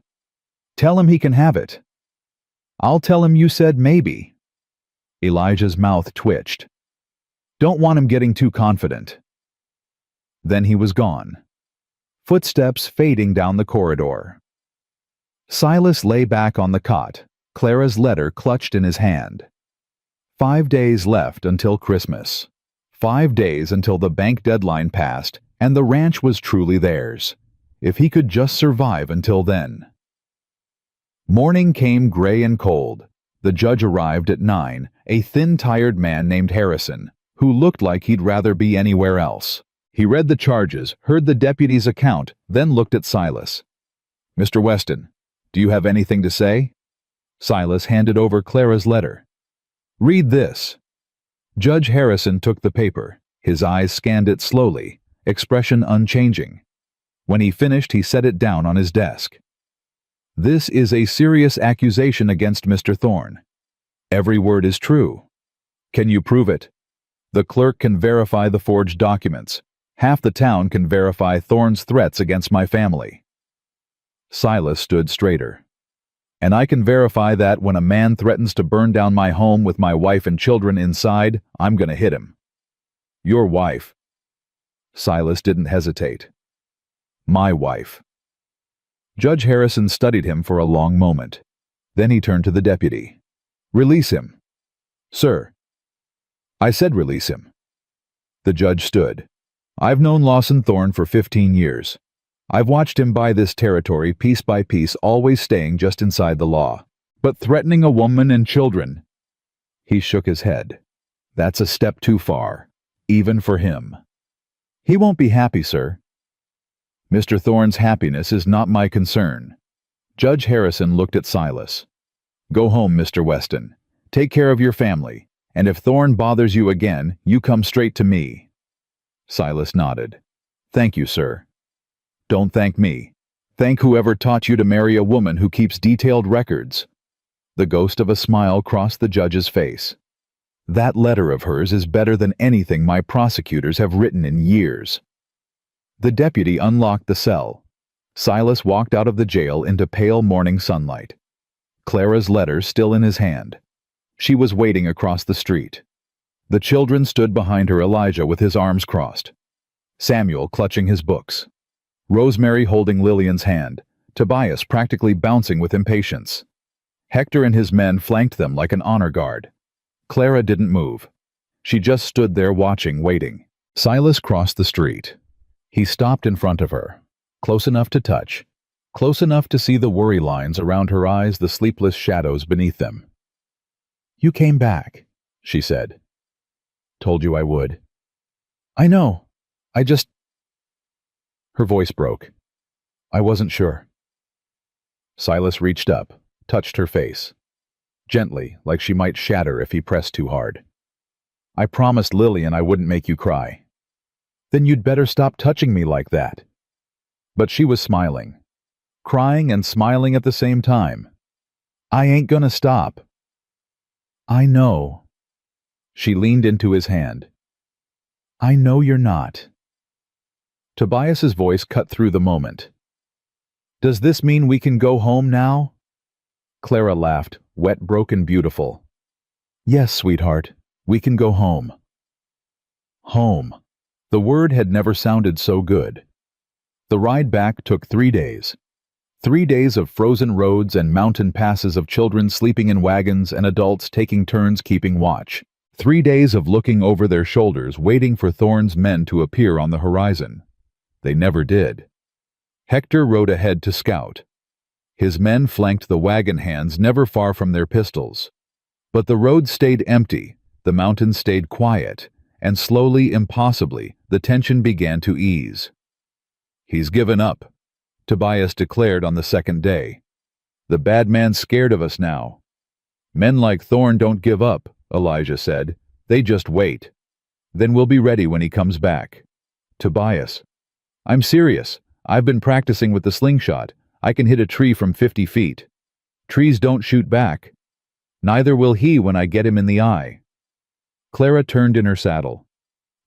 "Tell him he can have it." "I'll tell him you said maybe." Elijah's mouth twitched. "Don't want him getting too confident." Then he was gone. Footsteps fading down the corridor. Silas lay back on the cot, Clara's letter clutched in his hand. 5 days left until Christmas. 5 days until the bank deadline passed, and the ranch was truly theirs. If he could just survive until then. Morning came gray and cold. The judge arrived at 9, a thin, tired man named Harrison, who looked like he'd rather be anywhere else. He read the charges, heard the deputy's account, then looked at Silas. "Mr. Weston, do you have anything to say?" Silas handed over Clara's letter. "Read this." Judge Harrison took the paper. His eyes scanned it slowly, expression unchanging. When he finished, he set it down on his desk. "This is a serious accusation against Mr. Thorne. Every word is true. Can you prove it? The clerk can verify the forged documents. Half the town can verify Thorne's threats against my family." Silas stood straighter. "And I can verify that when a man threatens to burn down my home with my wife and children inside, I'm gonna hit him." "Your wife." Silas didn't hesitate. "My wife." Judge Harrison studied him for a long moment. Then he turned to the deputy. "Release him." "Sir." "I said release him." The judge stood. "I've known Lawson Thorne for 15 years. I've watched him buy this territory piece by piece, always staying just inside the law. But threatening a woman and children—" He shook his head. "That's a step too far, even for him." "He won't be happy, sir." "Mr. Thorne's happiness is not my concern." Judge Harrison looked at Silas. "Go home, Mr. Weston. Take care of your family, and if Thorne bothers you again, you come straight to me." Silas nodded. "Thank you, sir." "Don't thank me. Thank whoever taught you to marry a woman who keeps detailed records." The ghost of a smile crossed the judge's face. "That letter of hers is better than anything my prosecutors have written in years." The deputy unlocked the cell. Silas walked out of the jail into pale morning sunlight. Clara's letter still in his hand. She was waiting across the street. The children stood behind her, Elijah with his arms crossed, Samuel clutching his books, Rosemary holding Lillian's hand, Tobias practically bouncing with impatience. Hector and his men flanked them like an honor guard. Clara didn't move. She just stood there watching, waiting. Silas crossed the street. He stopped in front of her, close enough to touch, close enough to see the worry lines around her eyes, the sleepless shadows beneath them. "You came back," she said. "Told you I would." "I know. I just—" Her voice broke. "I wasn't sure." Silas reached up, touched her face. Gently, like she might shatter if he pressed too hard. "I promised Lillian I wouldn't make you cry." "Then you'd better stop touching me like that." But she was smiling. Crying and smiling at the same time. "I ain't gonna stop." "I know." She leaned into his hand. "I know you're not." Tobias's voice cut through the moment. "Does this mean we can go home now?" Clara laughed, wet, broken, beautiful. "Yes, sweetheart, we can go home." Home. The word had never sounded so good. The ride back took 3 days. 3 days of frozen roads and mountain passes, of children sleeping in wagons and adults taking turns keeping watch. 3 days of looking over their shoulders, waiting for Thorne's men to appear on the horizon. They never did. Hector rode ahead to scout. His men flanked the wagon hands, never far from their pistols. But the road stayed empty, the mountains stayed quiet, and slowly, impossibly, the tension began to ease. "He's given up," Tobias declared on the second day. "The bad man's scared of us now." "Men like Thorne don't give up," Elijah said. "They just wait. Then we'll be ready when he comes back." Tobias: "I'm serious. I've been practicing with the slingshot. I can hit a tree from 50 feet. Trees don't shoot back. Neither will he when I get him in the eye." Clara turned in her saddle.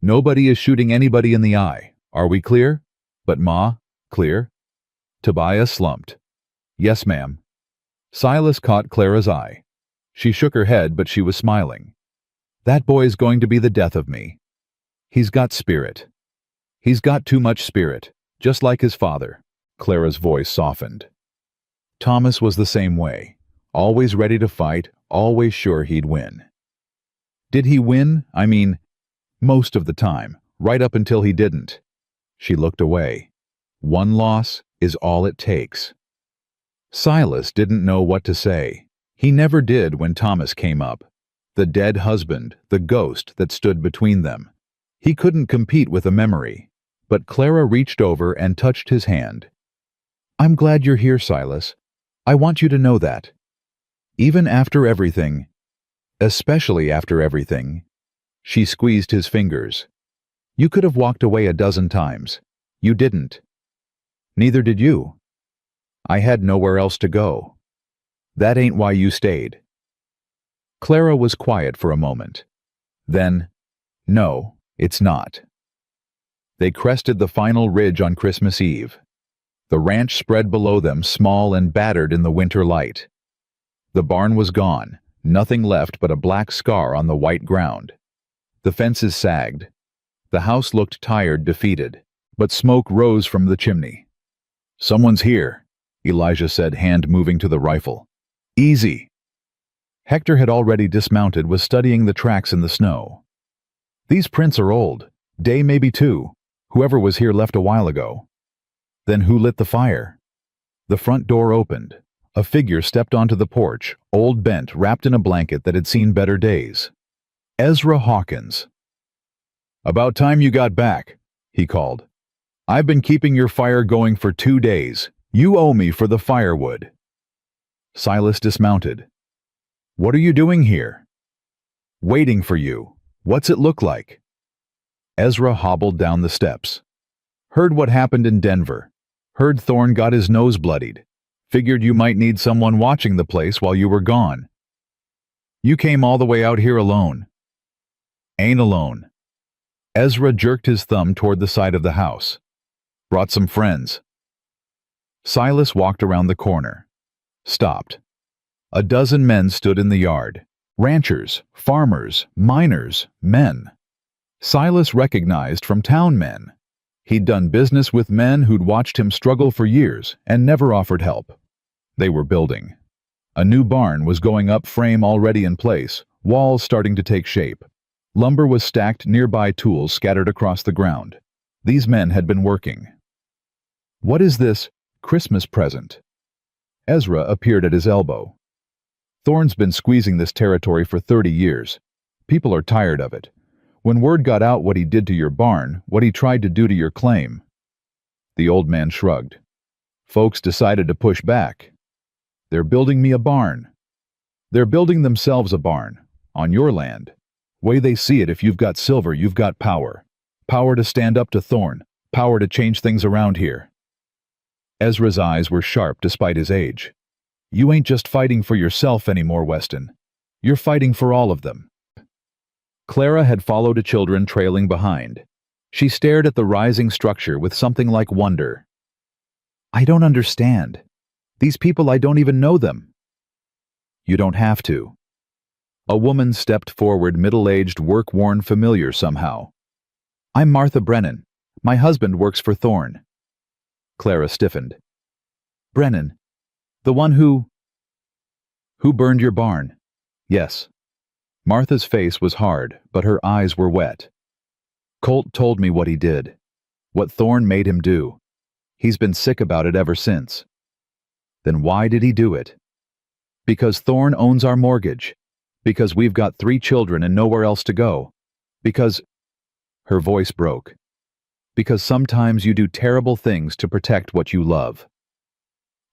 "Nobody is shooting anybody in the eye. Are we clear? But Ma, clear?" Tobias slumped. "Yes, ma'am." Silas caught Clara's eye. She shook her head, but she was smiling. "That boy's going to be the death of me. He's got spirit. He's got too much spirit, just like his father." Clara's voice softened. Thomas was the same way, always ready to fight, always sure he'd win. Did he win? I mean, most of the time, right up until he didn't. She looked away. One loss is all it takes. Silas didn't know what to say. He never did when Thomas came up. The dead husband, the ghost that stood between them. He couldn't compete with a memory. But Clara reached over and touched his hand. "I'm glad you're here, Silas. I want you to know that. Even after everything, especially after everything," she squeezed his fingers. "You could have walked away a dozen times. You didn't. Neither did you. I had nowhere else to go. That ain't why you stayed." Clara was quiet for a moment. Then, "No, it's not." They crested the final ridge on Christmas Eve. The ranch spread below them, small and battered in the winter light. The barn was gone, nothing left but a black scar on the white ground. The fences sagged. The house looked tired, defeated, but smoke rose from the chimney. "Someone's here," Elijah said, hand moving to the rifle. "Easy." Hector had already dismounted, was studying the tracks in the snow. "These prints are old. Day maybe two. Whoever was here left a while ago." "Then who lit the fire?" The front door opened. A figure stepped onto the porch, old, bent, wrapped in a blanket that had seen better days. Ezra Hawkins. "About time you got back," he called. "I've been keeping your fire going for 2 days. You owe me for the firewood." Silas dismounted. "What are you doing here?" "Waiting for you. What's it look like?" Ezra hobbled down the steps. "Heard what happened in Denver. Heard Thorne got his nose bloodied. Figured you might need someone watching the place while you were gone. You came all the way out here alone." "Ain't alone." Ezra jerked his thumb toward the side of the house. "Brought some friends." Silas walked around the corner. Stopped. A dozen men stood in the yard. Ranchers, farmers, miners, men. Silas recognized from town men. He'd done business with men who'd watched him struggle for years and never offered help. They were building. A new barn was going up, frame already in place, walls starting to take shape. Lumber was stacked, nearby tools scattered across the ground. These men had been working. "What is this Christmas present?" Ezra appeared at his elbow. "Thorne's been squeezing this territory for 30 years. People are tired of it. When word got out what he did to your barn, what he tried to do to your claim." The old man shrugged. "Folks decided to push back. They're building me a barn. They're building themselves a barn, on your land. Way they see it, if you've got silver, you've got power. Power to stand up to Thorne. Power to change things around here." Ezra's eyes were sharp despite his age. "You ain't just fighting for yourself anymore, Weston. You're fighting for all of them." Clara had followed the children trailing behind. She stared at the rising structure with something like wonder. "I don't understand. These people, I don't even know them." "You don't have to." A woman stepped forward, middle-aged, work-worn, familiar somehow. "I'm Martha Brennan. My husband works for Thorne." Clara stiffened. "Brennan? The one who burned your barn?" "Yes." Martha's face was hard, but her eyes were wet. "Colt told me what he did. What Thorne made him do. He's been sick about it ever since." "Then why did he do it?" "Because Thorne owns our mortgage. Because we've got 3 children and nowhere else to go. Because—" Her voice broke. "Because sometimes you do terrible things to protect what you love."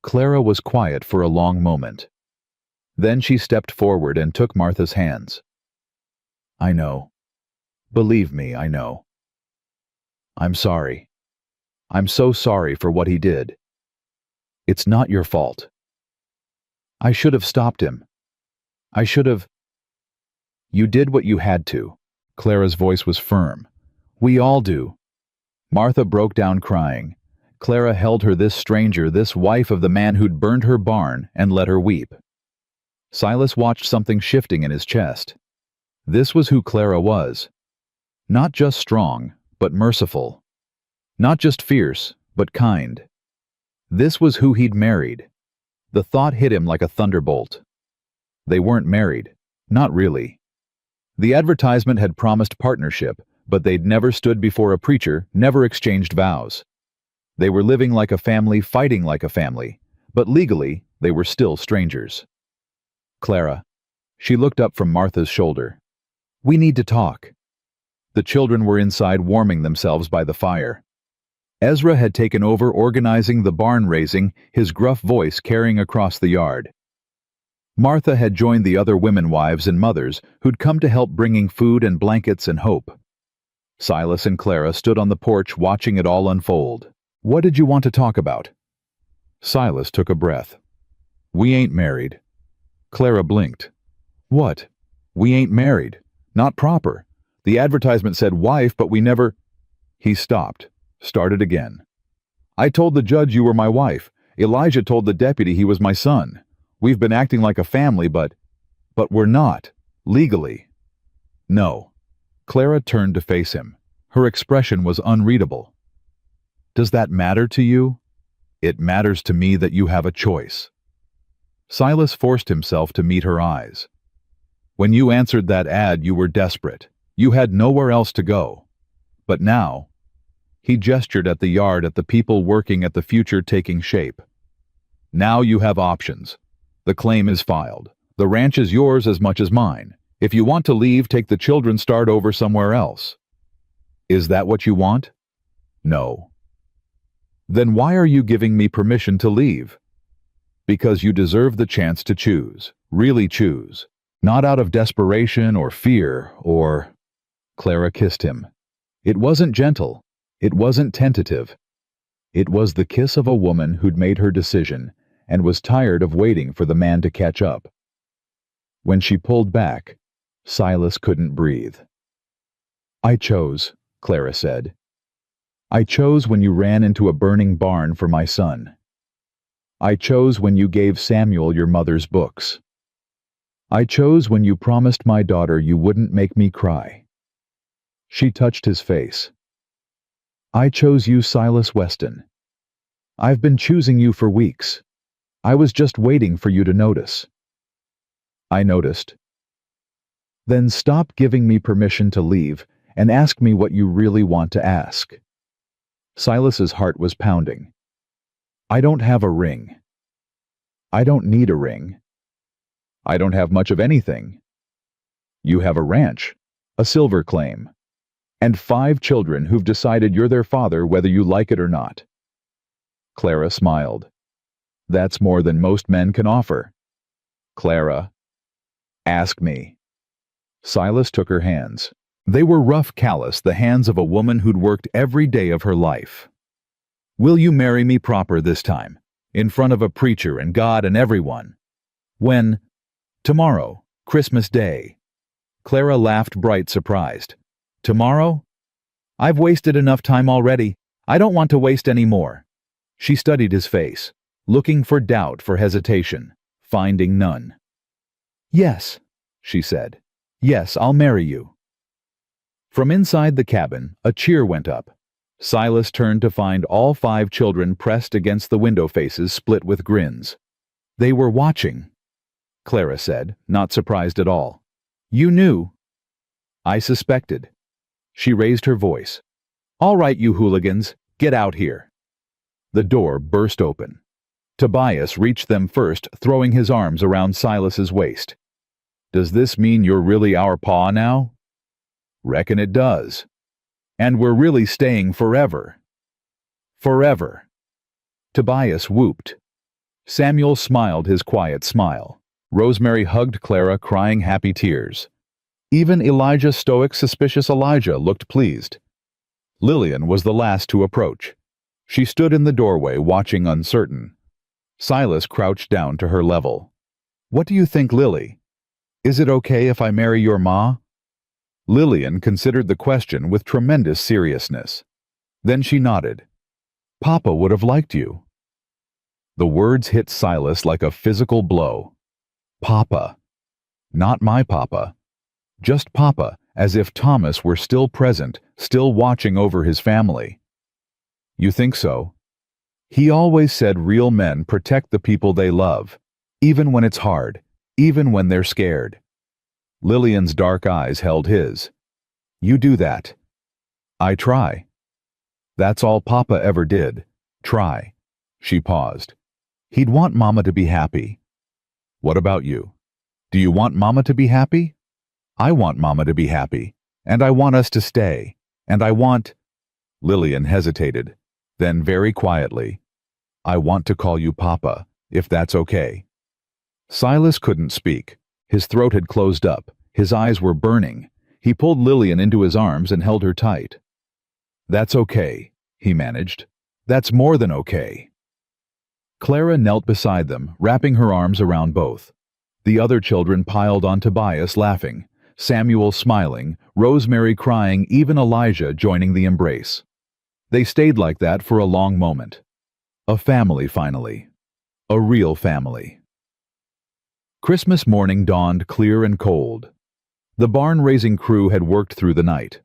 Clara was quiet for a long moment. Then she stepped forward and took Martha's hands. "I know. Believe me, I know. I'm sorry. I'm so sorry for what he did. It's not your fault. I should have stopped him. I should have—" "You did what you had to." Clara's voice was firm. "We all do." Martha broke down crying. Clara held her, this stranger, this wife of the man who'd burned her barn, and let her weep. Silas watched something shifting in his chest. This was who Clara was. Not just strong, but merciful. Not just fierce, but kind. This was who he'd married. The thought hit him like a thunderbolt. They weren't married. Not really. The advertisement had promised partnership, but they'd never stood before a preacher, never exchanged vows. They were living like a family, fighting like a family, but legally, they were still strangers. "Clara." She looked up from Martha's shoulder. "We need to talk." The children were inside, warming themselves by the fire. Ezra had taken over organizing the barn raising, his gruff voice carrying across the yard. Martha had joined the other women wives and mothers who'd come to help bringing food and blankets and hope. Silas and Clara stood on the porch watching it all unfold. "What did you want to talk about?" Silas took a breath. "We ain't married." Clara blinked. "What? We ain't married. Not proper. The advertisement said wife, but we never—" He stopped, started again. "I told the judge you were my wife. Elijah told the deputy he was my son. We've been acting like a family, but we're not. Legally." "No." Clara turned to face him. Her expression was unreadable. "Does that matter to you?" "It matters to me that you have a choice." Silas forced himself to meet her eyes. "When you answered that ad, you were desperate. You had nowhere else to go. But now—" He gestured at the yard, at the people working, at the future taking shape. "Now you have options. The claim is filed. The ranch is yours as much as mine. If you want to leave, take the children, start over somewhere else." "Is that what you want?" "No." "Then why are you giving me permission to leave?" "Because you deserve the chance to choose. Really choose. Not out of desperation or fear or—" Clara kissed him. It wasn't gentle. It wasn't tentative. It was the kiss of a woman who'd made her decision and was tired of waiting for the man to catch up. When she pulled back, Silas couldn't breathe. "I chose," Clara said. "I chose when you ran into a burning barn for my son. I chose when you gave Samuel your mother's books. I chose when you promised my daughter you wouldn't make me cry." She touched his face. "I chose you, Silas Weston. I've been choosing you for weeks. I was just waiting for you to notice." "I noticed." "Then stop giving me permission to leave and ask me what you really want to ask." Silas's heart was pounding. "I don't have a ring." "I don't need a ring." "I don't have much of anything." "You have a ranch, a silver claim, and 5 children who've decided you're their father whether you like it or not." Clara smiled. "That's more than most men can offer." "Clara, ask me." Silas took her hands. They were rough, callous, the hands of a woman who'd worked every day of her life. "Will you marry me proper this time, in front of a preacher and God and everyone?" "When?" "Tomorrow, Christmas Day." Clara laughed, bright, surprised. "Tomorrow? I've wasted enough time already. I don't want to waste any more." She studied his face, looking for doubt, for hesitation, finding none. "Yes," she said. "Yes, I'll marry you." From inside the cabin, a cheer went up. Silas turned to find all 5 children pressed against the window faces, split with grins. "They were watching," Clara said, not surprised at all. "You knew." "I suspected." She raised her voice. "All right, you hooligans, get out here." The door burst open. Tobias reached them first, throwing his arms around Silas's waist. "Does this mean you're really our paw now?" "Reckon it does. And we're really staying forever." "Forever." Tobias whooped. Samuel smiled his quiet smile. Rosemary hugged Clara, crying happy tears. Even Elijah's stoic, suspicious Elijah looked pleased. Lillian was the last to approach. She stood in the doorway, watching, uncertain. Silas crouched down to her level. "What do you think, Lily? Is it okay if I marry your ma?" Lillian considered the question with tremendous seriousness. Then she nodded. "Papa would have liked you." The words hit Silas like a physical blow. Papa. Not my papa. Just Papa, as if Thomas were still present, still watching over his family. "You think so?" He always said real men protect the people they love, even when it's hard, even when they're scared. Lillian's dark eyes held his. "You do that." "I try." "That's all Papa ever did. Try." She paused. "He'd want Mama to be happy." "What about you? Do you want Mama to be happy?" "I want Mama to be happy, and I want us to stay, and I want—" Lillian hesitated. Then very quietly, "I want to call you Papa, if that's okay." Silas couldn't speak. His throat had closed up. His eyes were burning. He pulled Lillian into his arms and held her tight. "That's okay," he managed. "That's more than okay." Clara knelt beside them, wrapping her arms around both. The other children piled on Tobias, laughing, Samuel smiling, Rosemary crying, even Elijah joining the embrace. They stayed like that for a long moment. A family, finally. A real family. Christmas morning dawned clear and cold. The barn-raising crew had worked through the night.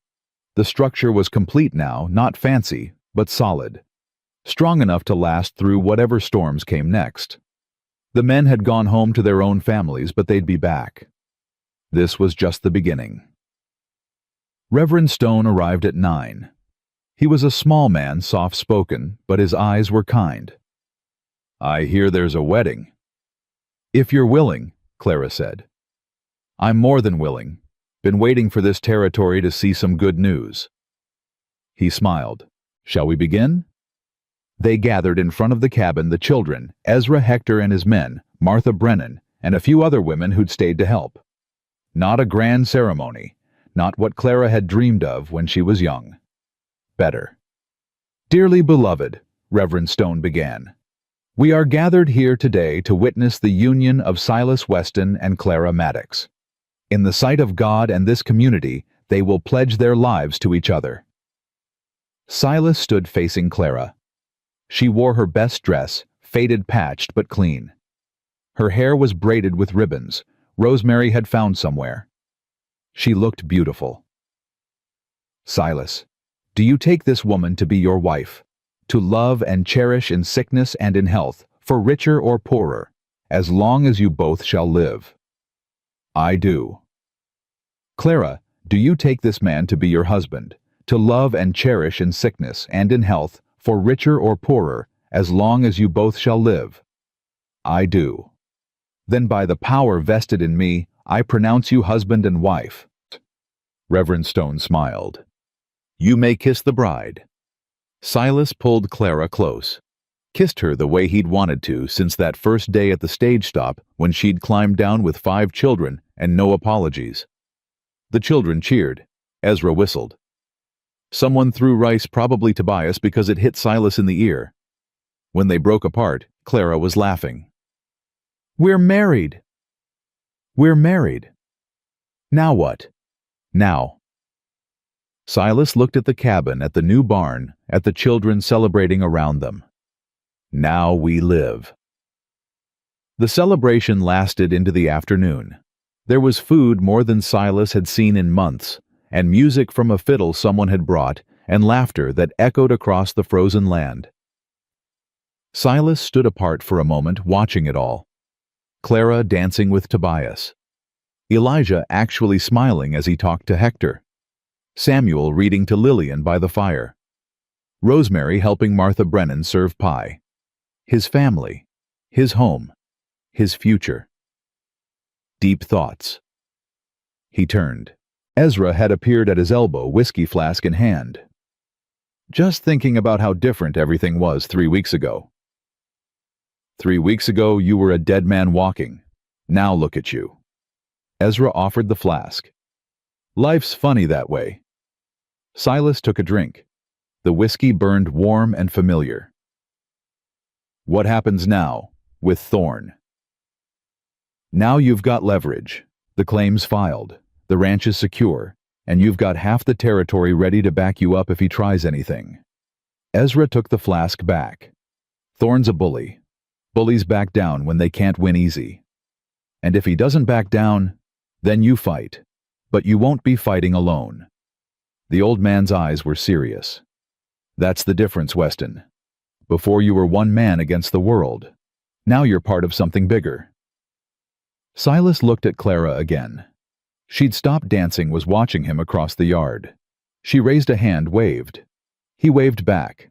The structure was complete now, not fancy, but solid. Strong enough to last through whatever storms came next. The men had gone home to their own families, but they'd be back. This was just the beginning. Reverend Stone arrived at 9. He was a small man, soft-spoken, but his eyes were kind. "I hear there's a wedding." "If you're willing," Clara said. "I'm more than willing. Been waiting for this territory to see some good news." He smiled. "Shall we begin?" They gathered in front of the cabin, the children, Ezra Hector and his men, Martha Brennan, and a few other women who'd stayed to help. Not a grand ceremony, not what Clara had dreamed of when she was young. Better. "Dearly beloved," Reverend Stone began, "we are gathered here today to witness the union of Silas Weston and Clara Maddox. In the sight of God and this community, they will pledge their lives to each other." Silas stood facing Clara. She wore her best dress, faded, patched, but clean. Her hair was braided with ribbons, Rosemary had found somewhere. She looked beautiful. "Silas, do you take this woman to be your wife, to love and cherish in sickness and in health, for richer or poorer, as long as you both shall live?" "I do." "Clara, do you take this man to be your husband, to love and cherish in sickness and in health, for richer or poorer, as long as you both shall live?" "I do." "Then by the power vested in me, I pronounce you husband and wife." Reverend Stone smiled. "You may kiss the bride." Silas pulled Clara close, kissed her the way he'd wanted to since that first day at the stage stop when she'd climbed down with 5 children and no apologies. The children cheered. Ezra whistled. Someone threw rice, probably Tobias, because it hit Silas in the ear. When they broke apart, Clara was laughing. "We're married." "We're married." "Now what?" "Now." Silas looked at the cabin, at the new barn, at the children celebrating around them. "Now we live." The celebration lasted into the afternoon. There was food more than Silas had seen in months, and music from a fiddle someone had brought, and laughter that echoed across the frozen land. Silas stood apart for a moment, watching it all. Clara dancing with Tobias. Elijah actually smiling as he talked to Hector. Samuel reading to Lillian by the fire. Rosemary helping Martha Brennan serve pie. His family. His home. His future. Deep thoughts. He turned. Ezra had appeared at his elbow, whiskey flask in hand. "Just thinking about how different everything was 3 weeks ago." "3 weeks ago, you were a dead man walking. Now look at you." Ezra offered the flask. "Life's funny that way." Silas took a drink. The whiskey burned warm and familiar. "What happens now, with Thorne?" "Now you've got leverage. The claim's filed. The ranch is secure, and you've got half the territory ready to back you up if he tries anything." Ezra took the flask back. "Thorne's a bully. Bullies back down when they can't win easy. And if he doesn't back down, then you fight. But you won't be fighting alone." The old man's eyes were serious. "That's the difference, Weston. Before you were one man against the world. Now you're part of something bigger." Silas looked at Clara again. She'd stopped dancing, was watching him across the yard. She raised a hand, waved. He waved back.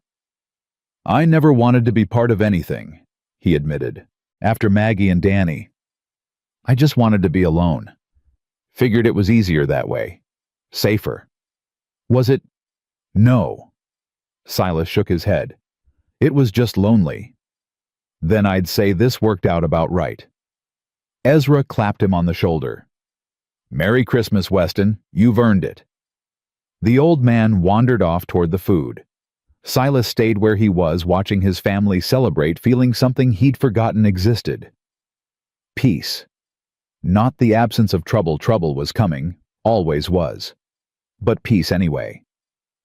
"I never wanted to be part of anything," he admitted, "after Maggie and Danny. I just wanted to be alone. Figured it was easier that way. Safer." "Was it?" "No." Silas shook his head. It was just lonely. Then I'd say this worked out about right. Ezra clapped him on the shoulder. Merry Christmas, Weston. You've earned it. The old man wandered off toward the food. Silas stayed where he was, watching his family celebrate, feeling something he'd forgotten existed. Peace. Not the absence of trouble. Trouble was coming, always was. But peace anyway.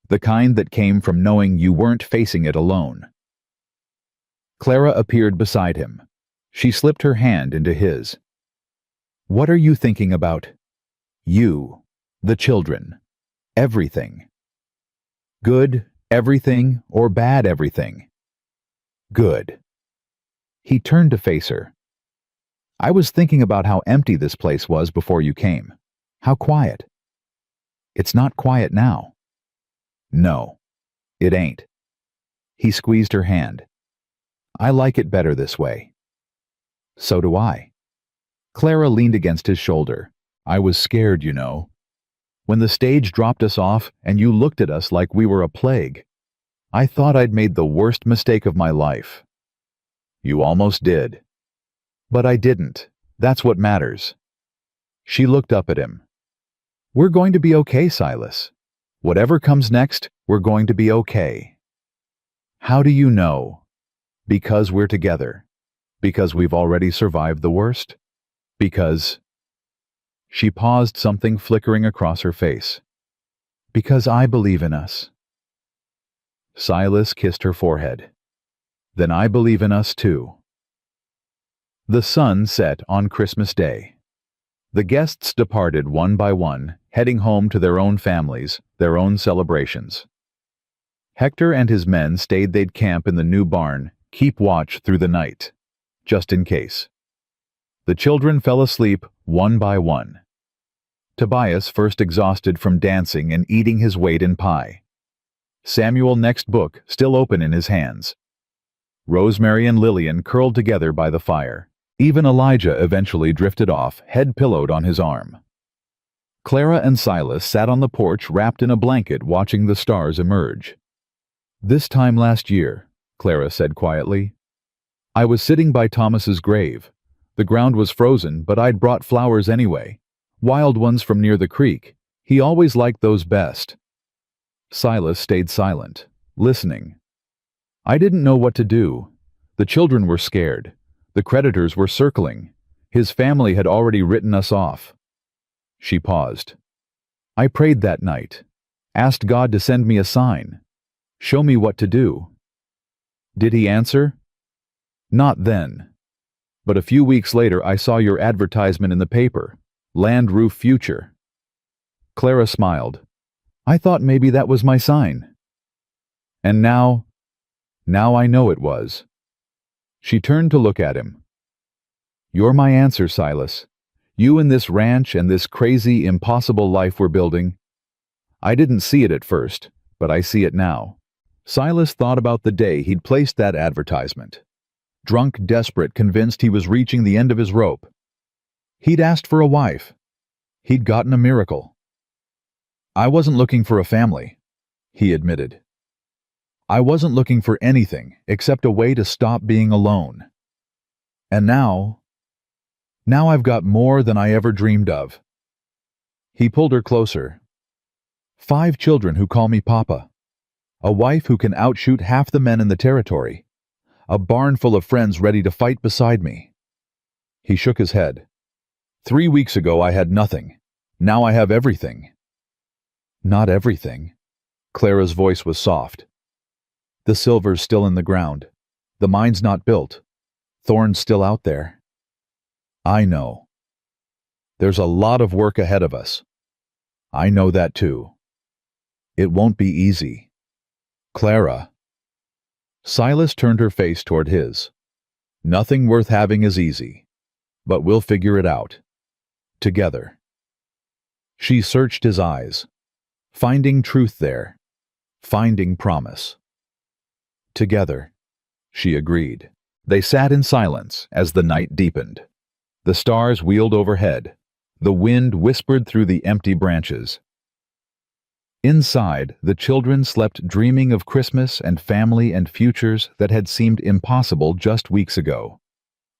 The kind that came from knowing you weren't facing it alone. Clara appeared beside him. She slipped her hand into his. What are you thinking about? You, the children, everything. Good everything or bad everything? Good. He turned to face her. I was thinking about how empty this place was before you came. How quiet. It's not quiet now. No, it ain't. He squeezed her hand. I like it better this way. So do I. Clara leaned against his shoulder. I was scared, you know. When the stage dropped us off and you looked at us like we were a plague, I thought I'd made the worst mistake of my life. You almost did. But I didn't. That's what matters. She looked up at him. We're going to be okay, Silas. Whatever comes next, we're going to be okay. How do you know? Because we're together. Because we've already survived the worst. Because... She paused, something flickering across her face. Because I believe in us. Silas kissed her forehead. Then I believe in us too. The sun set on Christmas Day. The guests departed one by one, heading home to their own families, their own celebrations. Hector and his men stayed. They'd camp in the new barn, keep watch through the night, just in case. The children fell asleep one by one. Tobias first, exhausted from dancing and eating his weight in pie. Samuel, next book, still open in his hands. Rosemary and Lillian curled together by the fire. Even Elijah eventually drifted off, head pillowed on his arm. Clara and Silas sat on the porch wrapped in a blanket, watching the stars emerge. This time last year, Clara said quietly, I was sitting by Thomas's grave. The ground was frozen, but I'd brought flowers anyway. Wild ones from near the creek. He always liked those best. Silas stayed silent, listening. I didn't know what to do. The children were scared. The creditors were circling. His family had already written us off. She paused. I prayed that night, asked God to send me a sign, show me what to do. Did he answer? Not then. But a few weeks later I saw your advertisement in the paper. Land Roof Future. Clara smiled. I thought maybe that was my sign. And now I know it was. She turned to look at him. You're my answer, Silas. You and this ranch and this crazy, impossible life we're building. I didn't see it at first, but I see it now. Silas thought about the day he'd placed that advertisement. Drunk, desperate, convinced he was reaching the end of his rope. He'd asked for a wife. He'd gotten a miracle. I wasn't looking for a family, he admitted. I wasn't looking for anything except a way to stop being alone. And now I've got more than I ever dreamed of. He pulled her closer. 5 children who call me Papa. A wife who can outshoot half the men in the territory. A barn full of friends ready to fight beside me. He shook his head. 3 weeks ago I had nothing. Now I have everything. Not everything. Clara's voice was soft. The silver's still in the ground. The mine's not built. Thorn's still out there. I know. There's a lot of work ahead of us. I know that too. It won't be easy. Clara. Silas turned her face toward his. Nothing worth having is easy, but we'll figure it out. Together. She searched his eyes, finding truth there, finding promise. Together, she agreed. They sat in silence as the night deepened. The stars wheeled overhead. The wind whispered through the empty branches. Inside, the children slept dreaming of Christmas and family and futures that had seemed impossible just weeks ago.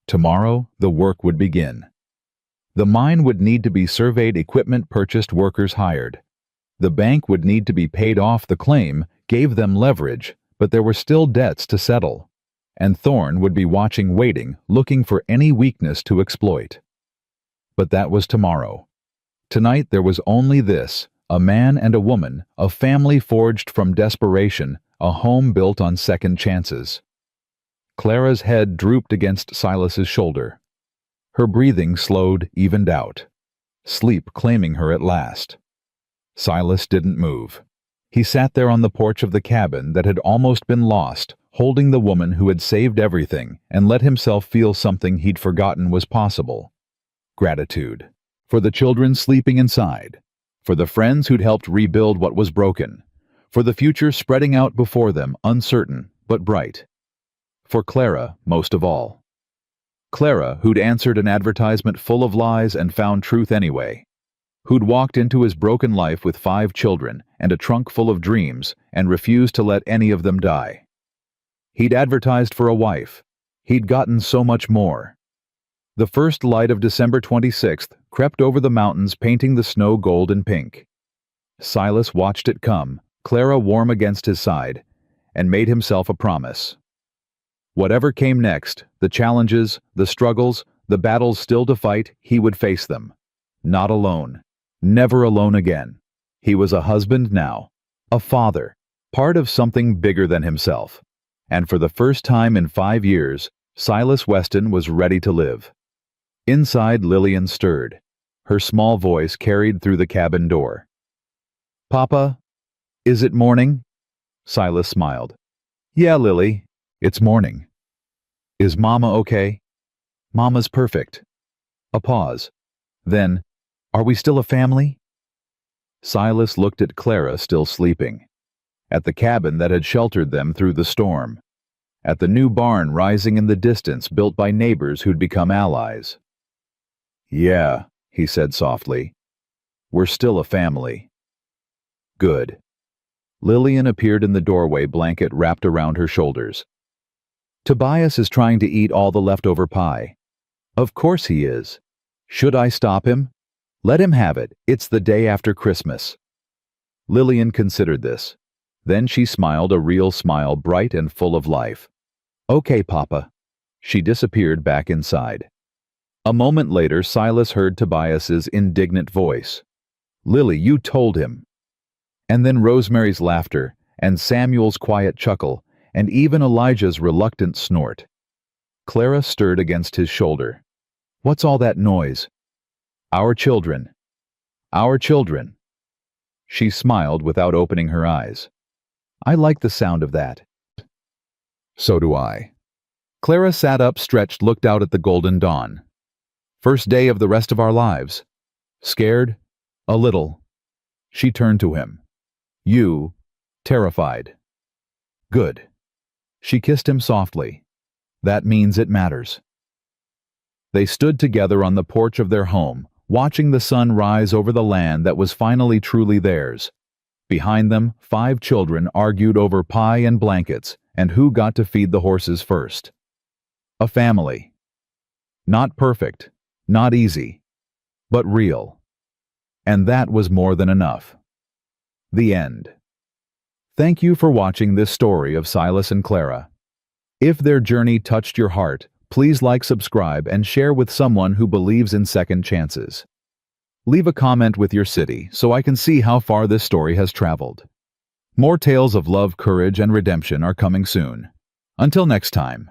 Tomorrow, the work would begin. The mine would need to be surveyed, equipment purchased, workers hired. The bank would need to be paid off. The claim gave them leverage, but there were still debts to settle. And Thorne would be watching, waiting, looking for any weakness to exploit. But that was tomorrow. Tonight there was only this, a man and a woman, a family forged from desperation, a home built on second chances. Clara's head drooped against Silas's shoulder. Her breathing slowed, evened out. Sleep claiming her at last. Silas didn't move. He sat there on the porch of the cabin that had almost been lost, holding the woman who had saved everything and let himself feel something he'd forgotten was possible. Gratitude. For the children sleeping inside. For the friends who'd helped rebuild what was broken. For the future spreading out before them, uncertain but bright. For Clara, most of all. Clara, who'd answered an advertisement full of lies and found truth anyway. Who'd walked into his broken life with 5 children and a trunk full of dreams and refused to let any of them die. He'd advertised for a wife. He'd gotten so much more. The first light of December 26th crept over the mountains, painting the snow gold and pink. Silas watched it come, Clara warm against his side, and made himself a promise. Whatever came next, the challenges, the struggles, the battles still to fight, he would face them. Not alone. Never alone again. He was a husband now. A father. Part of something bigger than himself. And for the first time in 5 years, Silas Weston was ready to live. Inside, Lillian stirred. Her small voice carried through the cabin door. "Papa, is it morning?" Silas smiled. "Yeah, Lily, it's morning." "Is Mama okay?" "Mama's perfect." A pause. Then, "Are we still a family?" Silas looked at Clara still sleeping. At the cabin that had sheltered them through the storm. At the new barn rising in the distance built by neighbors who'd become allies. "Yeah," he said softly. "We're still a family." "Good." Lillian appeared in the doorway, blanket wrapped around her shoulders. "Tobias is trying to eat all the leftover pie." "Of course he is. Should I stop him?" "Let him have it. It's the day after Christmas." Lillian considered this. Then she smiled, a real smile, bright and full of life. "Okay, Papa." She disappeared back inside. A moment later, Silas heard Tobias's indignant voice. "Lily, you told him." And then Rosemary's laughter, and Samuel's quiet chuckle, and even Elijah's reluctant snort. Clara stirred against his shoulder. "What's all that noise?" "Our children." "Our children." She smiled without opening her eyes. "I like the sound of that." "So do I." Clara sat up, stretched, looked out at the golden dawn. "First day of the rest of our lives." "Scared?" "A little." She turned to him. "You?" "Terrified." "Good." She kissed him softly. "That means it matters." They stood together on the porch of their home, watching the sun rise over the land that was finally truly theirs. Behind them, 5 children argued over pie and blankets and who got to feed the horses first. A family. Not perfect, not easy, but real. And that was more than enough. The end. Thank you for watching this story of Silas and Clara. If their journey touched your heart, please like, subscribe, and share with someone who believes in second chances. Leave a comment with your city so I can see how far this story has traveled. More tales of love, courage, and redemption are coming soon. Until next time.